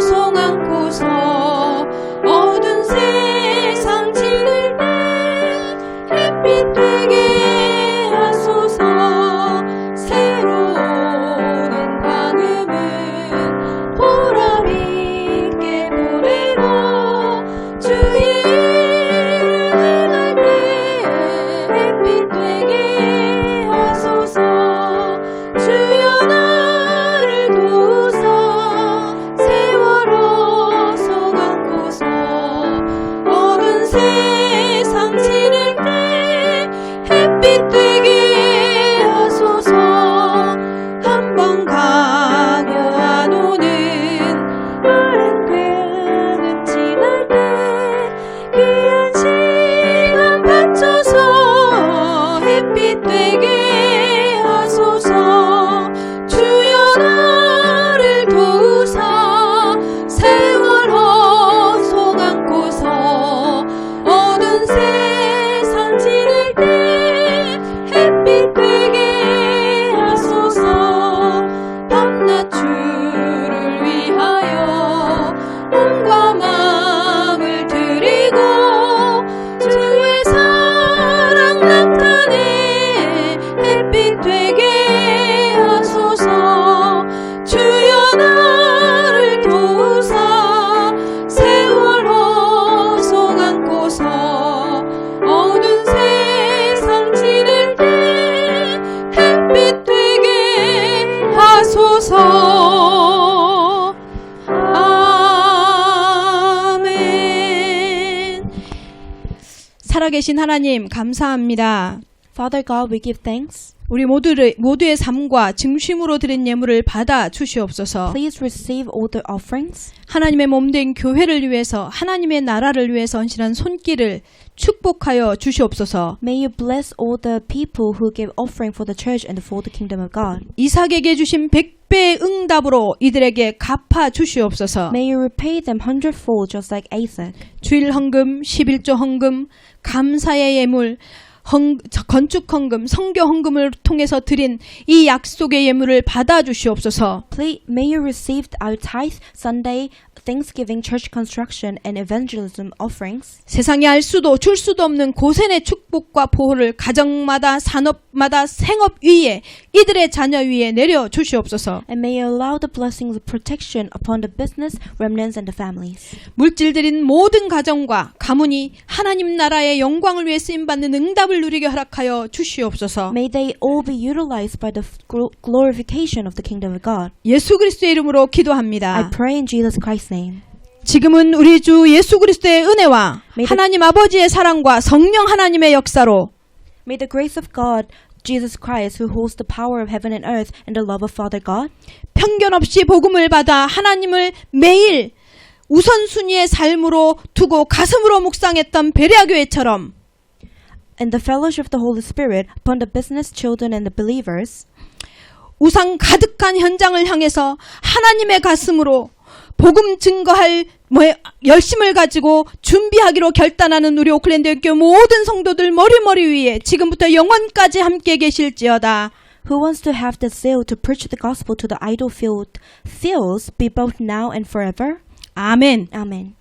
살아계신 하나님 감사합니다. Father God, we give thanks. 우리 모두의 삶과 증심으로 드린 예물을 받아 주시옵소서. Please receive all the offerings. 하나님의 몸된 교회를 위해서 하나님의 나라를 위해서 헌신한 손길을 축복하여 주시옵소서. May you bless all the people who give offering for the church and for the kingdom of God. 이삭에게 주신 100배의 응답으로 이들에게 갚아 주시옵소서. May you repay them hundredfold just like Isaac. 주일 헌금, 11조 헌금, 감사의 예물, 건축 헌금, 성교 헌금을 통해서 드린 이 약속의 예물을 받아 주시옵소서. May you receive our tithe, Sunday, Thanksgiving, church construction, and evangelism offerings. 세상에 알 수도 줄 수도 없는 고센의 축복과 보호를 가정마다 산업마다 생업 위에 이들의 자녀 위에 내려 주시옵소서. And may you allow the blessings of protection upon the business, remnants, and the families. 물질들인 모든 가정과 가문이 하나님 나라의 영광을 위해 쓰임받는 응답을 누리게 허락하여 주시옵소서. May they all be utilized by the glorification of the kingdom of God. 예수 그리스도의 이름으로 I 기도합니다. pray in Jesus Christ's name. 지금은 우리 주 예수 그리스도의 은혜와 하나님 아버지의 사랑과 성령 하나님의 역사로 May the grace of God, Jesus Christ, who holds the power of heaven and earth, and the love of Father God, 편견 없이 복음을 받아 하나님을 매일 우선순위의 삶으로 두고 가슴으로 묵상했던 베레아교회처럼 and the fellowship of the Holy Spirit upon the business children and the believers, 우상 가득한 현장을 향해서 하나님의 가슴으로 복음 증거할 열심을 가지고 준비하기로 결단하는 우리 오클랜드 교회 모든 성도들 머리 위에 지금부터 영원까지 함께 계실지어다. who wants to have the zeal to preach the gospel to the idol-filled fields, be both now and forever. 아멘. Amen.